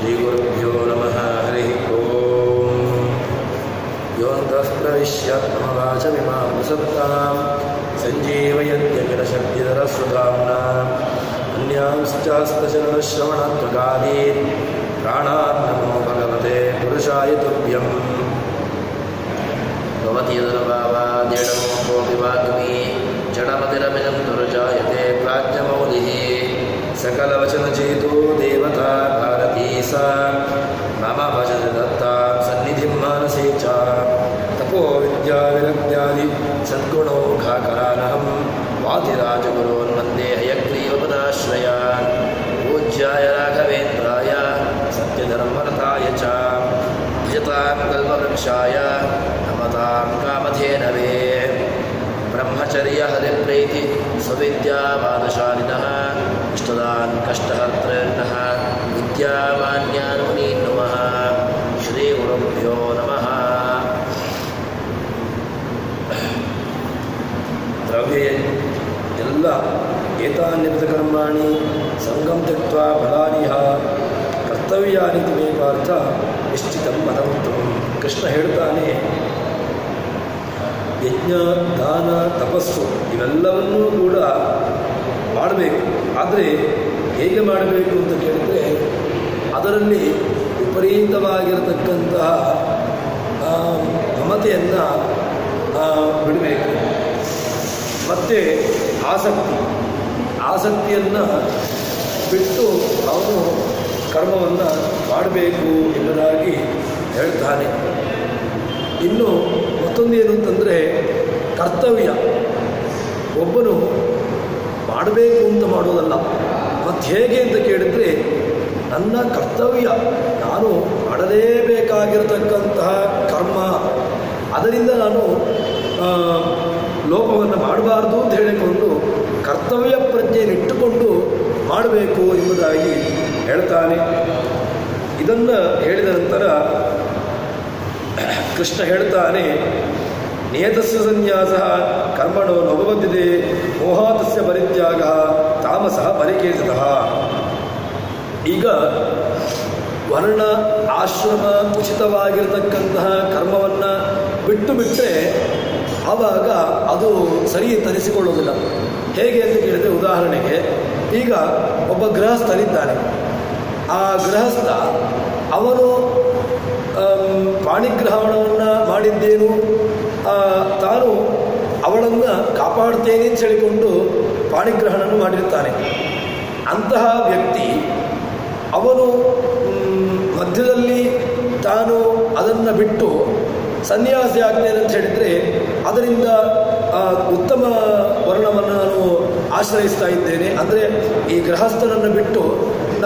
ಶ್ರೀಗುರುಭ್ಯೋ ನಮಃ. ಹರಿ ಓಂ. ಯೋऽन्तಃ ಪ್ರವಿಶ್ಯ ಮಮ ವಾಚಮಿಮಾಂ ಪ್ರಸತ್ತಾಂ ಸಂಜೀವಯತ್ಯಖಿಲಶಕ್ತಿಧರಸ್ವಧಾಮ್ನಾ ಅನ್ಯಾಂಶ್ಚಾಸ್ತಶರಣಶ್ರವಣತ್ವಗಾದೀನ್ ಪ್ರಾಣಾನ್ ನಮೋ ಭಗವತೆ ಪುರುಷಾಯ ತುಭ್ಯಂ. ಭವತಿ ಯದನುಭಾವಾದ್ಯಡಮೋ ಕೋಪಿ ವಾಗ್ಮಿ ಜಡಮತಿರಮಿದಂ ದುರ್ಜಾಯತೆ ಪ್ರಾಜ್ಞಮೌಲಿಃ सकलवचनचेतो देवता भारती सा मम भजति दत्तां सन्निधिं मानसे च. तपो विद्याविरक्त्यादि सद्गुणौघाकरानहं वादिराजगुरोन् वन्दे हयग्रीवपदाश्रयान्. पूज्याय राघवेन्द्राय सत्यधर्मरताय च भजतां कल्पवृक्षाय नमतां कामधेनवे. ब्रह्मचर्य हरिप्रीति स्वविद्यावादशालिनः इष्टदान् कष्टहर्तॄन्नः विद्यामान्यान् मुनीन् नुमः. श्रीगुरुभ्यो नमः. द्रव्ये ಎಲ್ಲ ಏತಾನ್ಯಕರ್ಮಾಣಿ ಸಂಗಂ ತ್ಯಕ್ತ್ವಾ ಫಲಾನಿಹ ಕರ್ತವ್ಯಾನಿತಿ ಮೇ ಪಾರ್ಥ ನಿಶ್ಚಿತಂ ಮತಮುತ್ತಮಂ. ಕೃಷ್ಣ ಹೇಳ್ತಾನೆ, ಯಜ್ಞ ದಾನ ತಪಸ್ಸು ಇವೆಲ್ಲವನ್ನೂ ಕೂಡ ಮಾಡಬೇಕು. ಆದರೆ ಹೇಗೆ ಮಾಡಬೇಕು ಅಂತ ಕೇಳಿದರೆ ಅದರಲ್ಲಿ ವಿಪರೀತವಾಗಿರತಕ್ಕಂತಹ ಮಮತೆಯನ್ನು ಬಿಡಬೇಕು. ಮತ್ತು ಆಸಕ್ತಿಯನ್ನು ಬಿಟ್ಟು ಅವನು ಕರ್ಮವನ್ನು ಮಾಡಬೇಕು ಎಂಬುದಾಗಿ ಹೇಳ್ತಾನೆ. ಇನ್ನು ಮತ್ತೊಂದೇನು ಅಂತಂದರೆ ಕರ್ತವ್ಯ. ಒಬ್ಬನು ಮಾಡಬೇಕು ಅಂತ ಮಾಡೋದಲ್ಲ. ಮತ್ತು ಹೇಗೆ ಅಂತ ಕೇಳಿದರೆ ನನ್ನ ಕರ್ತವ್ಯ, ನಾನು ಮಾಡಲೇಬೇಕಾಗಿರತಕ್ಕಂತಹ ಕರ್ಮ, ಅದರಿಂದ ನಾನು ಲೋಪವನ್ನು ಮಾಡಬಾರ್ದು ಅಂತ ಹೇಳಿಕೊಂಡು ಕರ್ತವ್ಯ ಪ್ರಜ್ಞೆಯನ್ನಿಟ್ಟುಕೊಂಡು ಮಾಡಬೇಕು ಎಂಬುದಾಗಿ ಹೇಳ್ತಾನೆ. ಇದನ್ನು ಹೇಳಿದ ನಂತರ ಕೃಷ್ಣ ಹೇಳ್ತಾನೆ, ನಿಯತಸ್ಯ ಸನ್ಯಾಸ ಕರ್ಮಣೋ ನವಬದ್ಧತೆ ಮೋಹಾತಸ್ಯ ಪರಿತ್ಯಾಗ ತಾಮಸಃ ಪರಿಕೇತತಃ. ಈಗ ವರ್ಣ ಆಶ್ರಮ ಉಚಿತವಾಗಿರತಕ್ಕಂತಹ ಕರ್ಮವನ್ನು ಬಿಟ್ಟರೆ ಆವಾಗ ಅದು ಸರಿ ತರಿಸಿಕೊಳ್ಳೋದಿಲ್ಲ. ಹೇಗೆ ಅಂತ ಕೇಳಿದರೆ, ಉದಾಹರಣೆಗೆ ಈಗ ಒಬ್ಬ ಗೃಹಸ್ಥನಿದ್ದಾನೆ. ಆ ಗೃಹಸ್ಥ ಅವನು ಪಾಣಿಗ್ರಹಣವನ್ನು ಮಾಡಿದ್ದೇನು, ತಾನು ಅವಳನ್ನು ಕಾಪಾಡ್ತೇನೆ ಅಂತ ಹೇಳಿಕೊಂಡು ಪಾಣಿಗ್ರಹಣವನ್ನು ಮಾಡಿರ್ತಾನೆ. ಅಂತಹ ವ್ಯಕ್ತಿ ಅವನು ಮಧ್ಯದಲ್ಲಿ ತಾನು ಅದನ್ನು ಬಿಟ್ಟು ಸನ್ಯಾಸಿ ಆಗ್ತೇನೆ ಅಂತ ಹೇಳಿದರೆ ಅದರಿಂದ ಉತ್ತಮ ವರ್ಣವನ್ನು ನಾನು ಆಶ್ರಯಿಸ್ತಾ ಇದ್ದೇನೆ. ಅಂದರೆ ಈ ಗೃಹಸ್ಥನನ್ನು ಬಿಟ್ಟು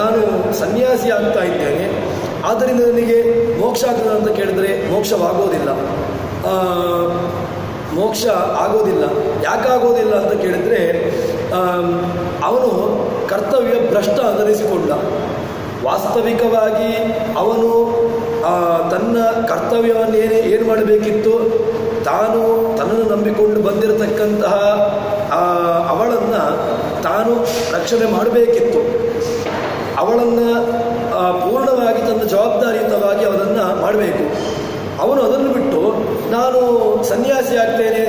ನಾನು ಸನ್ಯಾಸಿ ಆಗ್ತಾ ಇದ್ದೇನೆ, ಆದ್ದರಿಂದ ನನಗೆ ಮೋಕ್ಷ ಆಗ್ತದೆ ಅಂತ ಕೇಳಿದರೆ ಮೋಕ್ಷವಾಗೋದಿಲ್ಲ. ಮೋಕ್ಷ ಆಗೋದಿಲ್ಲ. ಯಾಕಾಗೋದಿಲ್ಲ ಅಂತ ಕೇಳಿದರೆ ಅವನು ಕರ್ತವ್ಯ ಭ್ರಷ್ಟ ಅನ್ನಿಸಿಕೊಂಡ. ವಾಸ್ತವಿಕವಾಗಿ ಅವನು ತನ್ನ ಕರ್ತವ್ಯವನ್ನು ಏನು ಮಾಡಬೇಕಿತ್ತು, ತಾನು ತನ್ನನ್ನು ನಂಬಿಕೊಂಡು ಬಂದಿರತಕ್ಕಂತಹ ಅವಳನ್ನು ತಾನು ರಕ್ಷಣೆ ಮಾಡಬೇಕಿತ್ತು. ಅವಳನ್ನು ಪೂರ್ಣವಾಗಿ ತನ್ನ ಜವಾಬ್ದಾರಿಯುತವಾಗಿ ಅವನನ್ನು ಮಾಡಬೇಕು. ಅವನು ಅದನ್ನು ಬಿಟ್ಟು ನಾನು ಸನ್ಯಾಸಿ ಆಗ್ತೇನೆ,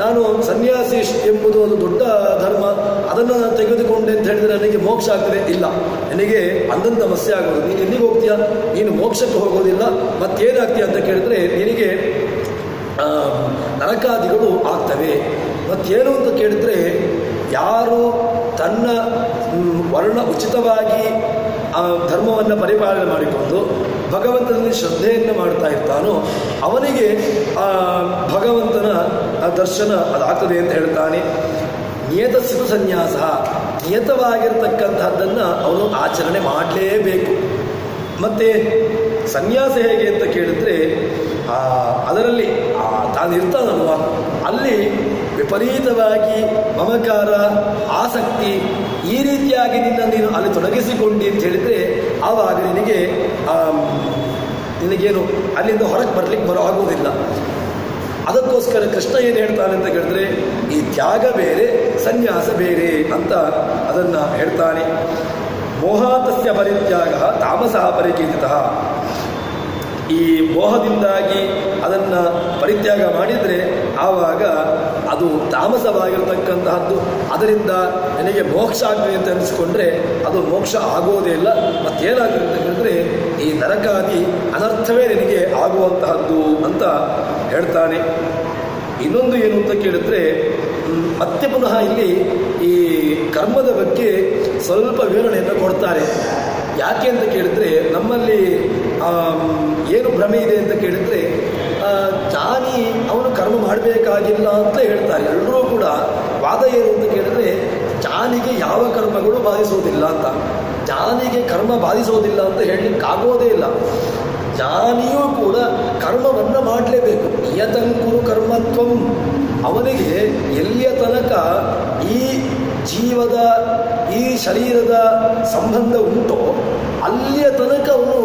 ನಾನು ಸನ್ಯಾಸಿ ಎಂಬುದು ಒಂದು ದೊಡ್ಡ ಧರ್ಮ, ಅದನ್ನು ನಾನು ತೆಗೆದುಕೊಂಡೆ ಅಂತ ಹೇಳಿದರೆ ನನಗೆ ಮೋಕ್ಷ ಆಗ್ತದೆ. ಇಲ್ಲ, ನನಗೆ ಅಂದಂತ ಸಮಸ್ಯೆ ಆಗೋದು. ನೀನು ಎಲ್ಲಿಗೆ ಹೋಗ್ತೀಯ? ನೀನು ಮೋಕ್ಷಕ್ಕೆ ಹೋಗೋದಿಲ್ಲ. ಮತ್ತೇನಾಗ್ತೀಯ ಅಂತ ಕೇಳಿದ್ರೆ ನಿನಗೆ ನರಕಾದಿಗಳು ಆಗ್ತವೆ. ಮತ್ತೇನು ಅಂತ ಕೇಳಿದರೆ, ಯಾರು ತನ್ನ ವರ್ಣ ಉಚಿತವಾಗಿ ಧರ್ಮವನ್ನು ಪರಿಪಾಲನೆ ಮಾಡಿಕೊಂಡು ಭಗವಂತನಲ್ಲಿ ಶ್ರದ್ಧೆಯನ್ನು ಮಾಡ್ತಾ ಇರ್ತಾನೋ ಅವನಿಗೆ ಭಗವಂತನ ದರ್ಶನ ಅದಾಗ್ತದೆ ಅಂತ ಹೇಳ್ತಾನೆ. ನಿಯತಸ್ಯ ಸನ್ಯಾಸ, ನಿಯತವಾಗಿರ್ತಕ್ಕಂಥದ್ದನ್ನು ಅವನು ಆಚರಣೆ ಮಾಡಲೇಬೇಕು. ಮತ್ತು ಸನ್ಯಾಸ ಹೇಗೆ ಅಂತ ಕೇಳಿದರೆ ಅದರಲ್ಲಿ ತಾನಿರ್ತಾನಲ್ವ, ಅಲ್ಲಿ ವಿಪರೀತವಾಗಿ ಮಮಕಾರ, ಆಸಕ್ತಿ ಈ ರೀತಿಯಾಗಿ ನೀನು ಅಲ್ಲಿ ತೊಡಗಿಸಿಕೊಂಡಿ ಅಂತ ಹೇಳಿದರೆ ಆವಾಗ ನಿನಗೇನು ಅಲ್ಲಿಂದ ಹೊರಗೆ ಬರಲಿಕ್ಕೆ ಆಗುವುದಿಲ್ಲ. ಅದಕ್ಕೋಸ್ಕರ ಕೃಷ್ಣ ಏನು ಹೇಳ್ತಾನೆ ಅಂತ ಕೇಳಿದ್ರೆ, ಈ ತ್ಯಾಗ ಬೇರೆ ಸನ್ಯಾಸ ಬೇರೆ ಅಂತ ಅದನ್ನು ಹೇಳ್ತಾನೆ. ಮೋಹಾತಸ್ಯ ಪರಿತ್ಯಾಗ ತಾಮಸಃ ಪರಿಕೀರ್ತಿತಃ. ಈ ಮೋಹದಿಂದಾಗಿ ಅದನ್ನು ಪರಿತ್ಯಾಗ ಮಾಡಿದರೆ ಆವಾಗ ಅದು ತಾಮಸವಾಗಿರತಕ್ಕಂತಹದ್ದು. ಅದರಿಂದ ನನಗೆ ಮೋಕ್ಷ ಆಗ್ತದೆ ಅಂತ ಅನಿಸ್ಕೊಂಡ್ರೆ ಅದು ಮೋಕ್ಷ ಆಗೋದೇ ಇಲ್ಲ. ಮತ್ತೇನಾಗುತ್ತೆ ಅಂತ ಹೇಳಿದ್ರೆ ಈ ನರಕಾದಿ ಅನರ್ಥವೇ ನಿನಗೆ ಆಗುವಂತಹದ್ದು ಅಂತ ಹೇಳ್ತಾನೆ. ಇನ್ನೊಂದು ಏನು ಅಂತ ಕೇಳಿದ್ರೆ ಮತ್ತೆ ಪುನಃ ಇಲ್ಲಿ ಈ ಕರ್ಮದ ಬಗ್ಗೆ ಸ್ವಲ್ಪ ವಿವರಣೆಯನ್ನು ಕೊಡ್ತಾರೆ. ಯಾಕೆ ಅಂತ ಕೇಳಿದ್ರೆ ನಮ್ಮಲ್ಲಿ ಏನು ಭ್ರಮೆ ಇದೆ ಅಂತ ಕೇಳಿದ್ರೆ ಜ್ಞಾನಿ ಅವನು ಕರ್ಮ ಮಾಡಬೇಕಾಗಿಲ್ಲ ಅಂತ ಹೇಳ್ತಾರೆ. ಎಲ್ಲರೂ ಕೂಡ ವಾದ ಏನು ಅಂತ ಕೇಳಿದ್ರೆ ಜ್ಞಾನಿಗೆ ಯಾವ ಕರ್ಮಗಳು ಬಾಧಿಸೋದಿಲ್ಲ ಅಂತ. ಜ್ಞಾನಿಗೆ ಕರ್ಮ ಬಾಧಿಸೋದಿಲ್ಲ ಅಂತ ಹೇಳಲಿಕ್ಕಾಗೋದೇ ಇಲ್ಲ. ಜ್ಞಾನಿಯೂ ಕೂಡ ಕರ್ಮವನ್ನು ಮಾಡಲೇಬೇಕು. ನಿಯತಂಕುರು ಕರ್ಮತ್ವಂ. ಅವನಿಗೆ ಎಲ್ಲಿಯ ತನಕ ಈ ಜೀವದ ಈ ಶರೀರದ ಸಂಬಂಧ ಉಂಟೋ ಅಲ್ಲಿಯ ತನಕ ಅವನು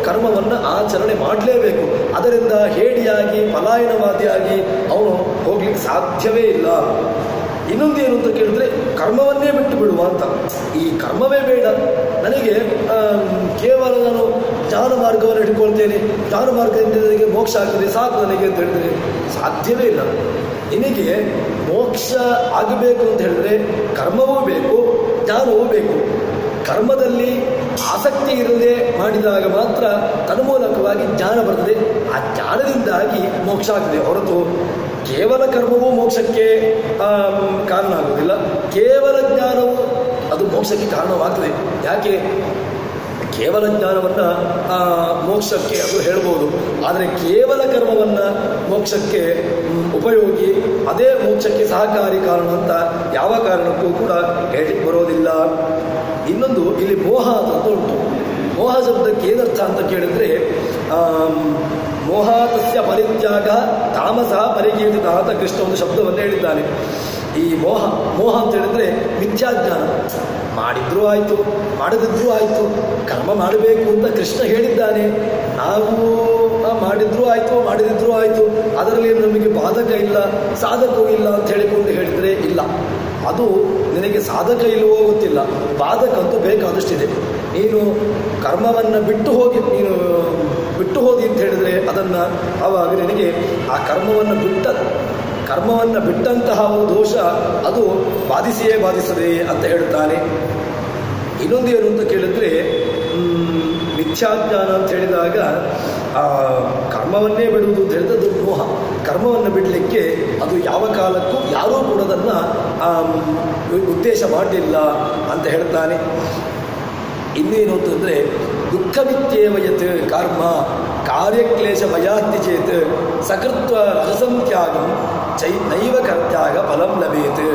ಕರ್ಮವನ್ನು ಆಚರಣೆ ಮಾಡಲೇಬೇಕು. ಅದರಿಂದ ಹೇಡಿಯಾಗಿ ಪಲಾಯನವಾದಿಯಾಗಿ ಅವನು ಹೋಗ್ಲಿಕ್ಕೆ ಸಾಧ್ಯವೇ ಇಲ್ಲ. ಇನ್ನೊಂದೇನು ಅಂತ ಕೇಳಿದ್ರೆ ಕರ್ಮವನ್ನೇ ಬಿಟ್ಟು ಬಿಡುವ ಅಂತ. ಈ ಕರ್ಮವೇ ಬೇಡ ನನಗೆ, ಕೇವಲ ನಾನು ಜ್ಞಾನ ಮಾರ್ಗವನ್ನು ಹಿಡ್ಕೊಳ್ತೇನೆ, ಜ್ಞಾನ ಮಾರ್ಗದಿಂದ ನನಗೆ ಮೋಕ್ಷ ಆಗ್ತದೆ ಸಾಕು ನನಗೆ ಅಂತ ಹೇಳಿದ್ರೆ ಸಾಧ್ಯವೇ ಇಲ್ಲ. ನಿನಗೆ ಮೋಕ್ಷ ಆಗಬೇಕು ಅಂತ ಹೇಳಿದ್ರೆ ಕರ್ಮವೂ ಬೇಕು, ಜ್ಞಾನವೂ ಬೇಕು. ಕರ್ಮದಲ್ಲಿ ಆಸಕ್ತಿ ಇರದೆ ಮಾಡಿದಾಗ ಮಾತ್ರ ತನ್ಮೂಲಕವಾಗಿ ಜ್ಞಾನ ಬರ್ತದೆ. ಆ ಜ್ಞಾನದಿಂದಾಗಿ ಮೋಕ್ಷ ಆಗ್ತದೆ ಹೊರತು ಕೇವಲ ಕರ್ಮವೂ ಮೋಕ್ಷಕ್ಕೆ ಕಾರಣ ಆಗುವುದಿಲ್ಲ. ಕೇವಲ ಜ್ಞಾನವು ಅದು ಮೋಕ್ಷಕ್ಕೆ ಕಾರಣವಾಗ್ತದೆ. ಯಾಕೆ? ಕೇವಲ ಜ್ಞಾನವನ್ನು ಮೋಕ್ಷಕ್ಕೆ ಅದು ಹೇಳ್ಬೋದು, ಆದರೆ ಕೇವಲ ಕರ್ಮವನ್ನು ಮೋಕ್ಷಕ್ಕೆ ಉಪಯೋಗಿ, ಅದೇ ಮೋಕ್ಷಕ್ಕೆ ಸಹಕಾರಿ ಕಾರಣ ಅಂತ ಯಾವ ಕಾರಣಕ್ಕೂ ಕೂಡ ಹೇಳಲಿಕ್ಕೆ ಬರೋದಿಲ್ಲ. ಇನ್ನೊಂದು ಇಲ್ಲಿ ಮೋಹ ಅಂತ ಉಂಟು. ಮೋಹ ಶಬ್ದಕ್ಕೆ ಏನರ್ಥ ಅಂತ ಕೇಳಿದ್ರೆ ಮೋಹಾತಸ್ಯ ಪರಿತ್ಯಾಗ ತಾಮಸಃ ಪರಿಕೀರ್ತಿತ ಅಂತ ಕೃಷ್ಣ ಒಂದು ಶಬ್ದವನ್ನು ಹೇಳಿದ್ದಾನೆ. ಈ ಮೋಹ ಅಂತ ಹೇಳಿದ್ರೆ ಮಿಥ್ಯಾಜ್ಞಾನ. ಮಾಡಿದ್ರೂ ಆಯಿತು ಮಾಡದಿದ್ರೂ ಆಯಿತು, ಕರ್ಮ ಮಾಡಬೇಕು ಅಂತ ಕೃಷ್ಣ ಹೇಳಿದ್ದಾನೆ. ನಾವು ಮಾಡಿದ್ರೂ ಆಯಿತು ಮಾಡದಿದ್ರೂ ಆಯಿತು, ಅದರಲ್ಲಿ ನಮಗೆ ಬಾಧಕ ಇಲ್ಲ ಸಾಧಕವೂ ಇಲ್ಲ ಅಂತ ಹೇಳಿದ್ರೆ ಇಲ್ಲ. ಅದು ನಿನಗೆ ಸಾಧಕ ಇಲ್ಲವೋ ಗೊತ್ತಿಲ್ಲ, ಬಾಧಕ ಅಂತೂ ಬೇಕಾದಷ್ಟಿದೆ. ನೀನು ಕರ್ಮವನ್ನು ಬಿಟ್ಟು ಹೋದಿ ಅಂತ ಹೇಳಿದ್ರೆ ಅದನ್ನು ಆವಾಗ ನಿನಗೆ ಆ ಕರ್ಮವನ್ನು ಬಿಟ್ಟಂತಹ ಒಂದು ದೋಷ ಅದು ಬಾಧಿಸದೆ ಅಂತ ಹೇಳ್ತಾನೆ. ಇನ್ನೊಂದು ಏನು ಅಂತ ಕೇಳಿದ್ರೆ ಮಿಥ್ಯಾಜ್ಞಾನ ಅಂತ ಹೇಳಿದಾಗ ಕರ್ಮವನ್ನೇ ಬಿಡುವುದು ಅಂತ ಹೇಳಿದ್ರೆ ಅದು ಮೋಹ. ಕರ್ಮವನ್ನು ಬಿಡಲಿಕ್ಕೆ ಅದು ಯಾವ ಕಾಲಕ್ಕೂ ಯಾರೂ ಕೂಡ ಅದನ್ನು ಉದ್ದೇಶ ಮಾಡಲಿಲ್ಲ ಅಂತ ಹೇಳ್ತಾನೆ. ಇನ್ನೇನು ಅಂತಂದರೆ ದುಃಖಮಿತ್ಯೇವಯತ್ ಕರ್ಮ ಕಾರ್ಯಕ್ಲೇಶ ಭಯಾತ್ತಿ ಚೇತ್ ಸಕೃತ್ವ ರಜಸಂತ್ಯಾಗಂ ನೈವ ಕರ್ತ್ಯಾಗ ಫಲಂ ಲಭೇತ್.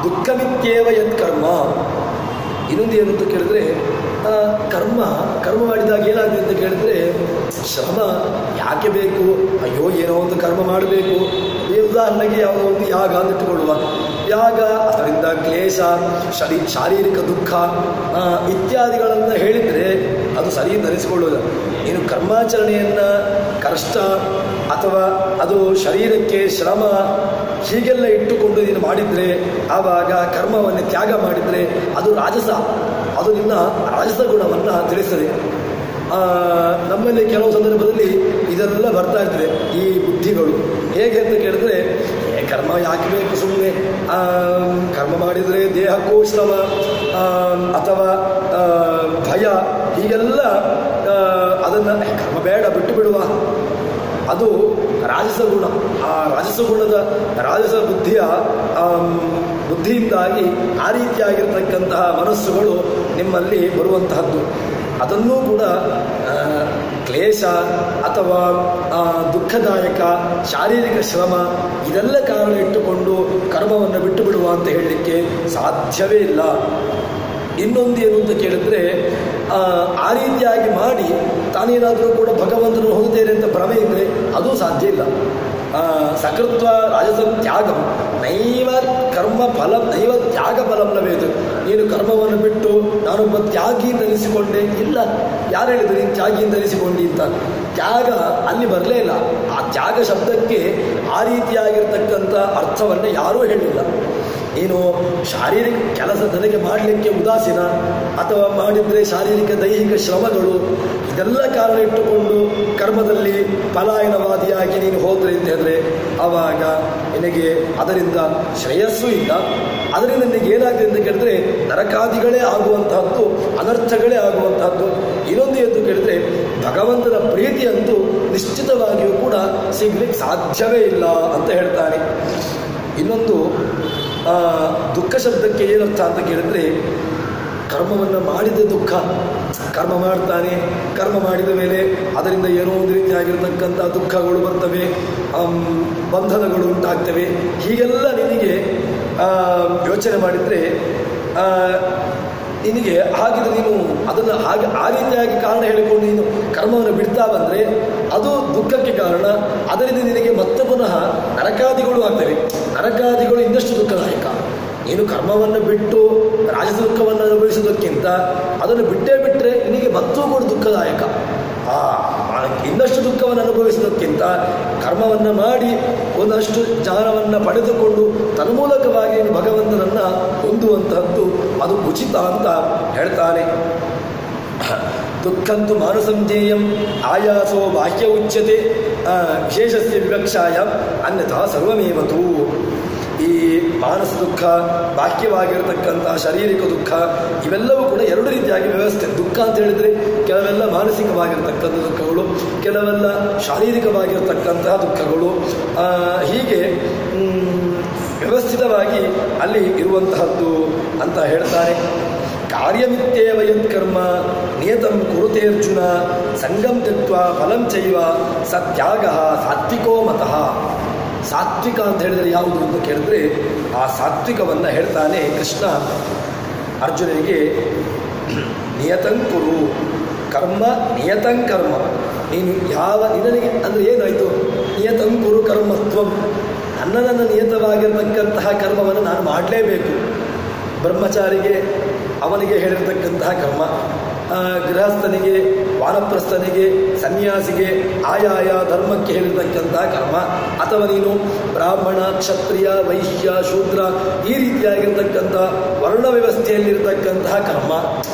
ದುಃಖಮಿತ್ಯೇವ ಯತ್ ಕರ್ಮ. ಇನ್ನೊಂದು ಏನು ಅಂತ ಕೇಳಿದ್ರೆ ಕರ್ಮ ಮಾಡಿದಾಗ ಏನಾಗುತ್ತೆ ಅಂತ ಕೇಳಿದ್ರೆ ಶ್ರಮ ಯಾಕೆ ಬೇಕು? ಅಯ್ಯೋ ಏನೋ ಒಂದು ಕರ್ಮ ಮಾಡಬೇಕು. ಉದಾಹರಣೆಗೆ ಯಾವುದೋ ಒಂದು ಯಾಗ ಅಂತ ಇಟ್ಟುಕೊಳ್ಳುವ. ಯಾಗ, ಅದರಿಂದ ಕ್ಲೇಶ, ಶಾರೀರಿಕ ದುಃಖ ಇತ್ಯಾದಿಗಳನ್ನು ಹೇಳಿದರೆ ಅದು ಸರಿ ಧರಿಸಿಕೊಳ್ಳೋದು. ನೀನು ಕರ್ಮಾಚರಣೆಯನ್ನು ಕಷ್ಟ ಅಥವಾ ಅದು ಶರೀರಕ್ಕೆ ಶ್ರಮ ಹೀಗೆಲ್ಲ ಇಟ್ಟುಕೊಂಡು ನೀನು ಮಾಡಿದರೆ ಆವಾಗ ಕರ್ಮವನ್ನು ತ್ಯಾಗ ಮಾಡಿದರೆ ಅದು ರಾಜಸ, ಅದು ನಿನ್ನ ರಾಜಸ ಗುಣವನ್ನು ತಿಳಿಸ್ತದೆ. ನಮ್ಮಲ್ಲಿ ಕೆಲವು ಸಂದರ್ಭದಲ್ಲಿ ಇದೆಲ್ಲ ಬರ್ತಾ ಇರ್ತದೆ ಈ ಬುದ್ಧಿಗಳು. ಹೇಗೆ ಅಂತ ಕೇಳಿದ್ರೆ ಕರ್ಮ ಯಾಕೆ ಬೇಕು, ಸುಮ್ಮನೆ ಕರ್ಮ ಮಾಡಿದರೆ ದೇಹಕ್ಕೂ ಶ್ರಮ ಅಥವಾ ಭಯ ಹೀಗೆಲ್ಲ ಅದನ್ನು ಕರ್ಮ ಬೇಡ ಬಿಟ್ಟು ಬಿಡುವ. ಅದು ರಾಜಸ ಗುಣ. ಆ ರಾಜಸ ಬುದ್ಧಿಯಿಂದಾಗಿ ಆ ರೀತಿಯಾಗಿರ್ತಕ್ಕಂತಹ ಮನಸ್ಸುಗಳು ನಿಮ್ಮಲ್ಲಿ ಬರುವಂತಹದ್ದು. ಅದನ್ನೂ ಕೂಡ ಕ್ಲೇಶ ಅಥವಾ ದುಃಖದಾಯಕ ಶಾರೀರಿಕ ಶ್ರಮ ಇದೆಲ್ಲ ಕಾರಣ ಇಟ್ಟುಕೊಂಡು ಕರ್ಮವನ್ನು ಬಿಟ್ಟು ಬಿಡುವ ಅಂತ ಹೇಳಲಿಕ್ಕೆ ಸಾಧ್ಯವೇ ಇಲ್ಲ. ಇನ್ನೊಂದು ಏನು ಅಂತ ಕೇಳಿದ್ರೆ ಆ ರೀತಿಯಾಗಿ ಮಾಡಿ ತಾನೇನಾದರೂ ಕೂಡ ಭಗವಂತನು ಹೋಗುತ್ತೇನೆ ಅಂತ ಭ್ರಮೆ ಇದ್ದರೆ ಅದು ಸಾಧ್ಯ ಇಲ್ಲ. ಸಕೃತ್ವ ರಾಜಸ ತ್ಯಾಗಂ ನೈವ ಕರ್ಮ ಫಲ ನೈವ ತ್ಯಾಗ ಫಲಂ ಲಭೇತ್. ನೀನು ಕರ್ಮವನ್ನು ಬಿಟ್ಟು ನಾನೊಬ್ಬ ತ್ಯಾಗಿ ಅಂತ ಅನಿಸಿಕೊಂಡೆ ಇಲ್ಲ. ಯಾರು ಹೇಳಿದ್ರು ನೀನು ತ್ಯಾಗಿ ಅಂತ ಅನಿಸಿಕೊಂಡಿ ಅಂತ? ತ್ಯಾಗ ಅಲ್ಲಿ ಬರಲೇ ಇಲ್ಲ. ಆ ತ್ಯಾಗ ಶಬ್ದಕ್ಕೆ ಆ ರೀತಿಯಾಗಿರ್ತಕ್ಕಂಥ ಅರ್ಥವನ್ನು ಯಾರೂ ಹೇಳಿಲ್ಲ. ನೀನು ಶಾರೀರಿಕ ಕೆಲಸ ನನಗೆ ಮಾಡಲಿಕ್ಕೆ ಉದಾಸೀನ, ಅಥವಾ ಮಾಡಿದರೆ ಶಾರೀರಿಕ ದೈಹಿಕ ಶ್ರಮಗಳು, ಇದೆಲ್ಲ ಕಾರಣ ಇಟ್ಟುಕೊಂಡು ಕರ್ಮದಲ್ಲಿ ಪಲಾಯನವಾದಿಯಾಗಿ ನೀನು ಹೋದ್ರೆ ಅಂತ ಹೇಳಿದ್ರೆ ಆವಾಗ ನಿನಗೆ ಅದರಿಂದ ಶ್ರೇಯಸ್ಸೂ ಇಲ್ಲ. ಅದರಿಂದ ನಿನಗೆ ಏನಾಗಿದೆ ಅಂತ ಕೇಳಿದ್ರೆ ನರಕಾದಿಗಳೇ ಆಗುವಂತಹದ್ದು, ಅನರ್ಥಗಳೇ ಆಗುವಂತಹದ್ದು. ಇನ್ನೊಂದು ಎಂದು ಕೇಳಿದ್ರೆ ಭಗವಂತನ ಪ್ರೀತಿಯಂತೂ ನಿಶ್ಚಿತವಾಗಿಯೂ ಕೂಡ ಸಿಗ್ಲಿಕ್ಕೆ ಸಾಧ್ಯವೇ ಇಲ್ಲ ಅಂತ ಹೇಳ್ತಾನೆ. ಇನ್ನೊಂದು ದುಃಖ ಶಬ್ದಕ್ಕೆ ಏನರ್ಥ ಅಂತ ಕೇಳಿದ್ರೆ ಕರ್ಮವನ್ನು ಮಾಡಿದ ದುಃಖ. ಕರ್ಮ ಮಾಡ್ತಾನೆ, ಕರ್ಮ ಮಾಡಿದ ಮೇಲೆ ಅದರಿಂದ ಏನೋ ಒಂದು ರೀತಿಯಾಗಿರ್ತಕ್ಕಂಥ ದುಃಖಗಳು ಬರ್ತವೆ, ಬಂಧನಗಳು ಉಂಟಾಗ್ತವೆ. ಹೀಗೆಲ್ಲ ನಿನಗೆ ಯೋಚನೆ ಮಾಡಿದರೆ ನಿನಗೆ ಹಾಗಿದ್ರೆ ನೀನು ಅದನ್ನು ಹಾಗೆ ಆ ರೀತಿಯಾಗಿ ಕಾರಣ ಹೇಳಿಕೊಂಡು ನೀನು ಕರ್ಮವನ್ನು ಬಿಡ್ತಾ ಬಂದರೆ ಅದು ದುಃಖಕ್ಕೆ ಕಾರಣ. ಅದರಿಂದ ನಿನಗೆ ಮತ್ತೆ ಪುನಃ ನರಕಾದಿಗಳು ಆಗ್ತವೆ. ನರಕಾದಿಗಳು ಇನ್ನಷ್ಟು ದುಃಖದಾಯಕ. ನೀನು ಕರ್ಮವನ್ನು ಬಿಟ್ಟು ರಾಜಸ ದುಃಖವನ್ನು ಅನುಭವಿಸುವುದಕ್ಕಿಂತ ಅದನ್ನು ಬಿಟ್ಟರೆ ನಿನಗೆ ಮತ್ತೂ ಕೂಡ ದುಃಖದಾಯಕ. ಇನ್ನಷ್ಟು ದುಃಖವನ್ನು ಅನುಭವಿಸುವುದಕ್ಕಿಂತ ಕರ್ಮವನ್ನು ಮಾಡಿ ಒಂದಷ್ಟು ಜ್ಞಾನವನ್ನು ಪಡೆದುಕೊಂಡು ತನ್ಮೂಲಕವಾಗಿ ಭಗವಂತನನ್ನು ಹೊಂದುವಂತಹದ್ದು ಅದು ಉಚಿತ ಅಂತ ಹೇಳ್ತಾನೆ. ದುಃಖಂತು ಮಾನಸಂಜೇಯಂ ಆಯಾಸೋ ಬಾಹ್ಯ ಉಚ್ಯತೆ ವಿಶೇಷಸ್ಯ ವಿವಕ್ಷಾಯ ಅನ್ಯಥಾ ಸರ್ವಮೇವತು. ಈ ಮಾನಸ ದುಃಖ, ಬಾಹ್ಯವಾಗಿರತಕ್ಕಂಥ ಶಾರೀರಿಕ ದುಃಖ, ಇವೆಲ್ಲವೂ ಕೂಡ ಎರಡು ರೀತಿಯಾಗಿ ವ್ಯವಸ್ಥೆ. ದುಃಖ ಅಂತ ಹೇಳಿದರೆ ಕೆಲವೆಲ್ಲ ಮಾನಸಿಕವಾಗಿರ್ತಕ್ಕಂಥ ದುಃಖಗಳು, ಕೆಲವೆಲ್ಲ ಶಾರೀರಿಕವಾಗಿರತಕ್ಕಂತಹ ದುಃಖಗಳು. ಹೀಗೆ ವ್ಯವಸ್ಥಿತವಾಗಿ ಅಲ್ಲಿ ಇರುವಂತಹದ್ದು ಅಂತ ಹೇಳ್ತಾರೆ. ಕಾರ್ಯಮಿತ್ಯೇವ ಯತ್ಕರ್ಮ ನಿಯತಂ ಕುರುತೆ ಅರ್ಜುನ ಸಂಗಂ ತ್ಯಕ್ತ್ವಾ ಫಲಂ ಚೈವ ಸತ್ಯಾಗ ಸಾತ್ವಿಕೋ ಮತಃ. ಸಾತ್ವಿಕ ಅಂತ ಹೇಳಿದರೆ ಯಾವುದು ಅಂತ ಕೇಳಿದ್ರೆ ಆ ಸಾತ್ವಿಕವನ್ನು ಹೇಳ್ತಾನೆ ಕೃಷ್ಣ ಅರ್ಜುನನಿಗೆ. ನಿಯತಂಕುರು ಕರ್ಮ ನಿಯತಂಕರ್ಮ. ನೀನು ನಿನಗೆ ಅಂದರೆ ಏನಾಯಿತು? ನಿಯತಂಕುರು ಕರ್ಮತ್ವಂ. ನನ್ನ ನಿಯತವಾಗಿರತಕ್ಕಂತಹ ಕರ್ಮವನ್ನು ನಾನು ಮಾಡಲೇಬೇಕು. ಬ್ರಹ್ಮಚಾರಿಗೆ ಅವನಿಗೆ ಹೇಳಿರ್ತಕ್ಕಂತಹ ಕರ್ಮ, ಗೃಹಸ್ಥನಿಗೆ, ವಾನಪ್ರಸ್ಥನಿಗೆ, ಸನ್ಯಾಸಿಗೆ ಆಯಾಯ ಧರ್ಮಕ್ಕೆ ಹೇಳಿರ್ತಕ್ಕಂತಹ ಕರ್ಮ, ಅಥವಾ ನೀನು ಬ್ರಾಹ್ಮಣ, ಕ್ಷತ್ರಿಯ, ವೈಶ್ಯ, ಶೂದ್ರ ಈ ರೀತಿಯಾಗಿರ್ತಕ್ಕಂಥ ವರ್ಣ ವ್ಯವಸ್ಥೆಯಲ್ಲಿರ್ತಕ್ಕಂತಹ ಕರ್ಮ.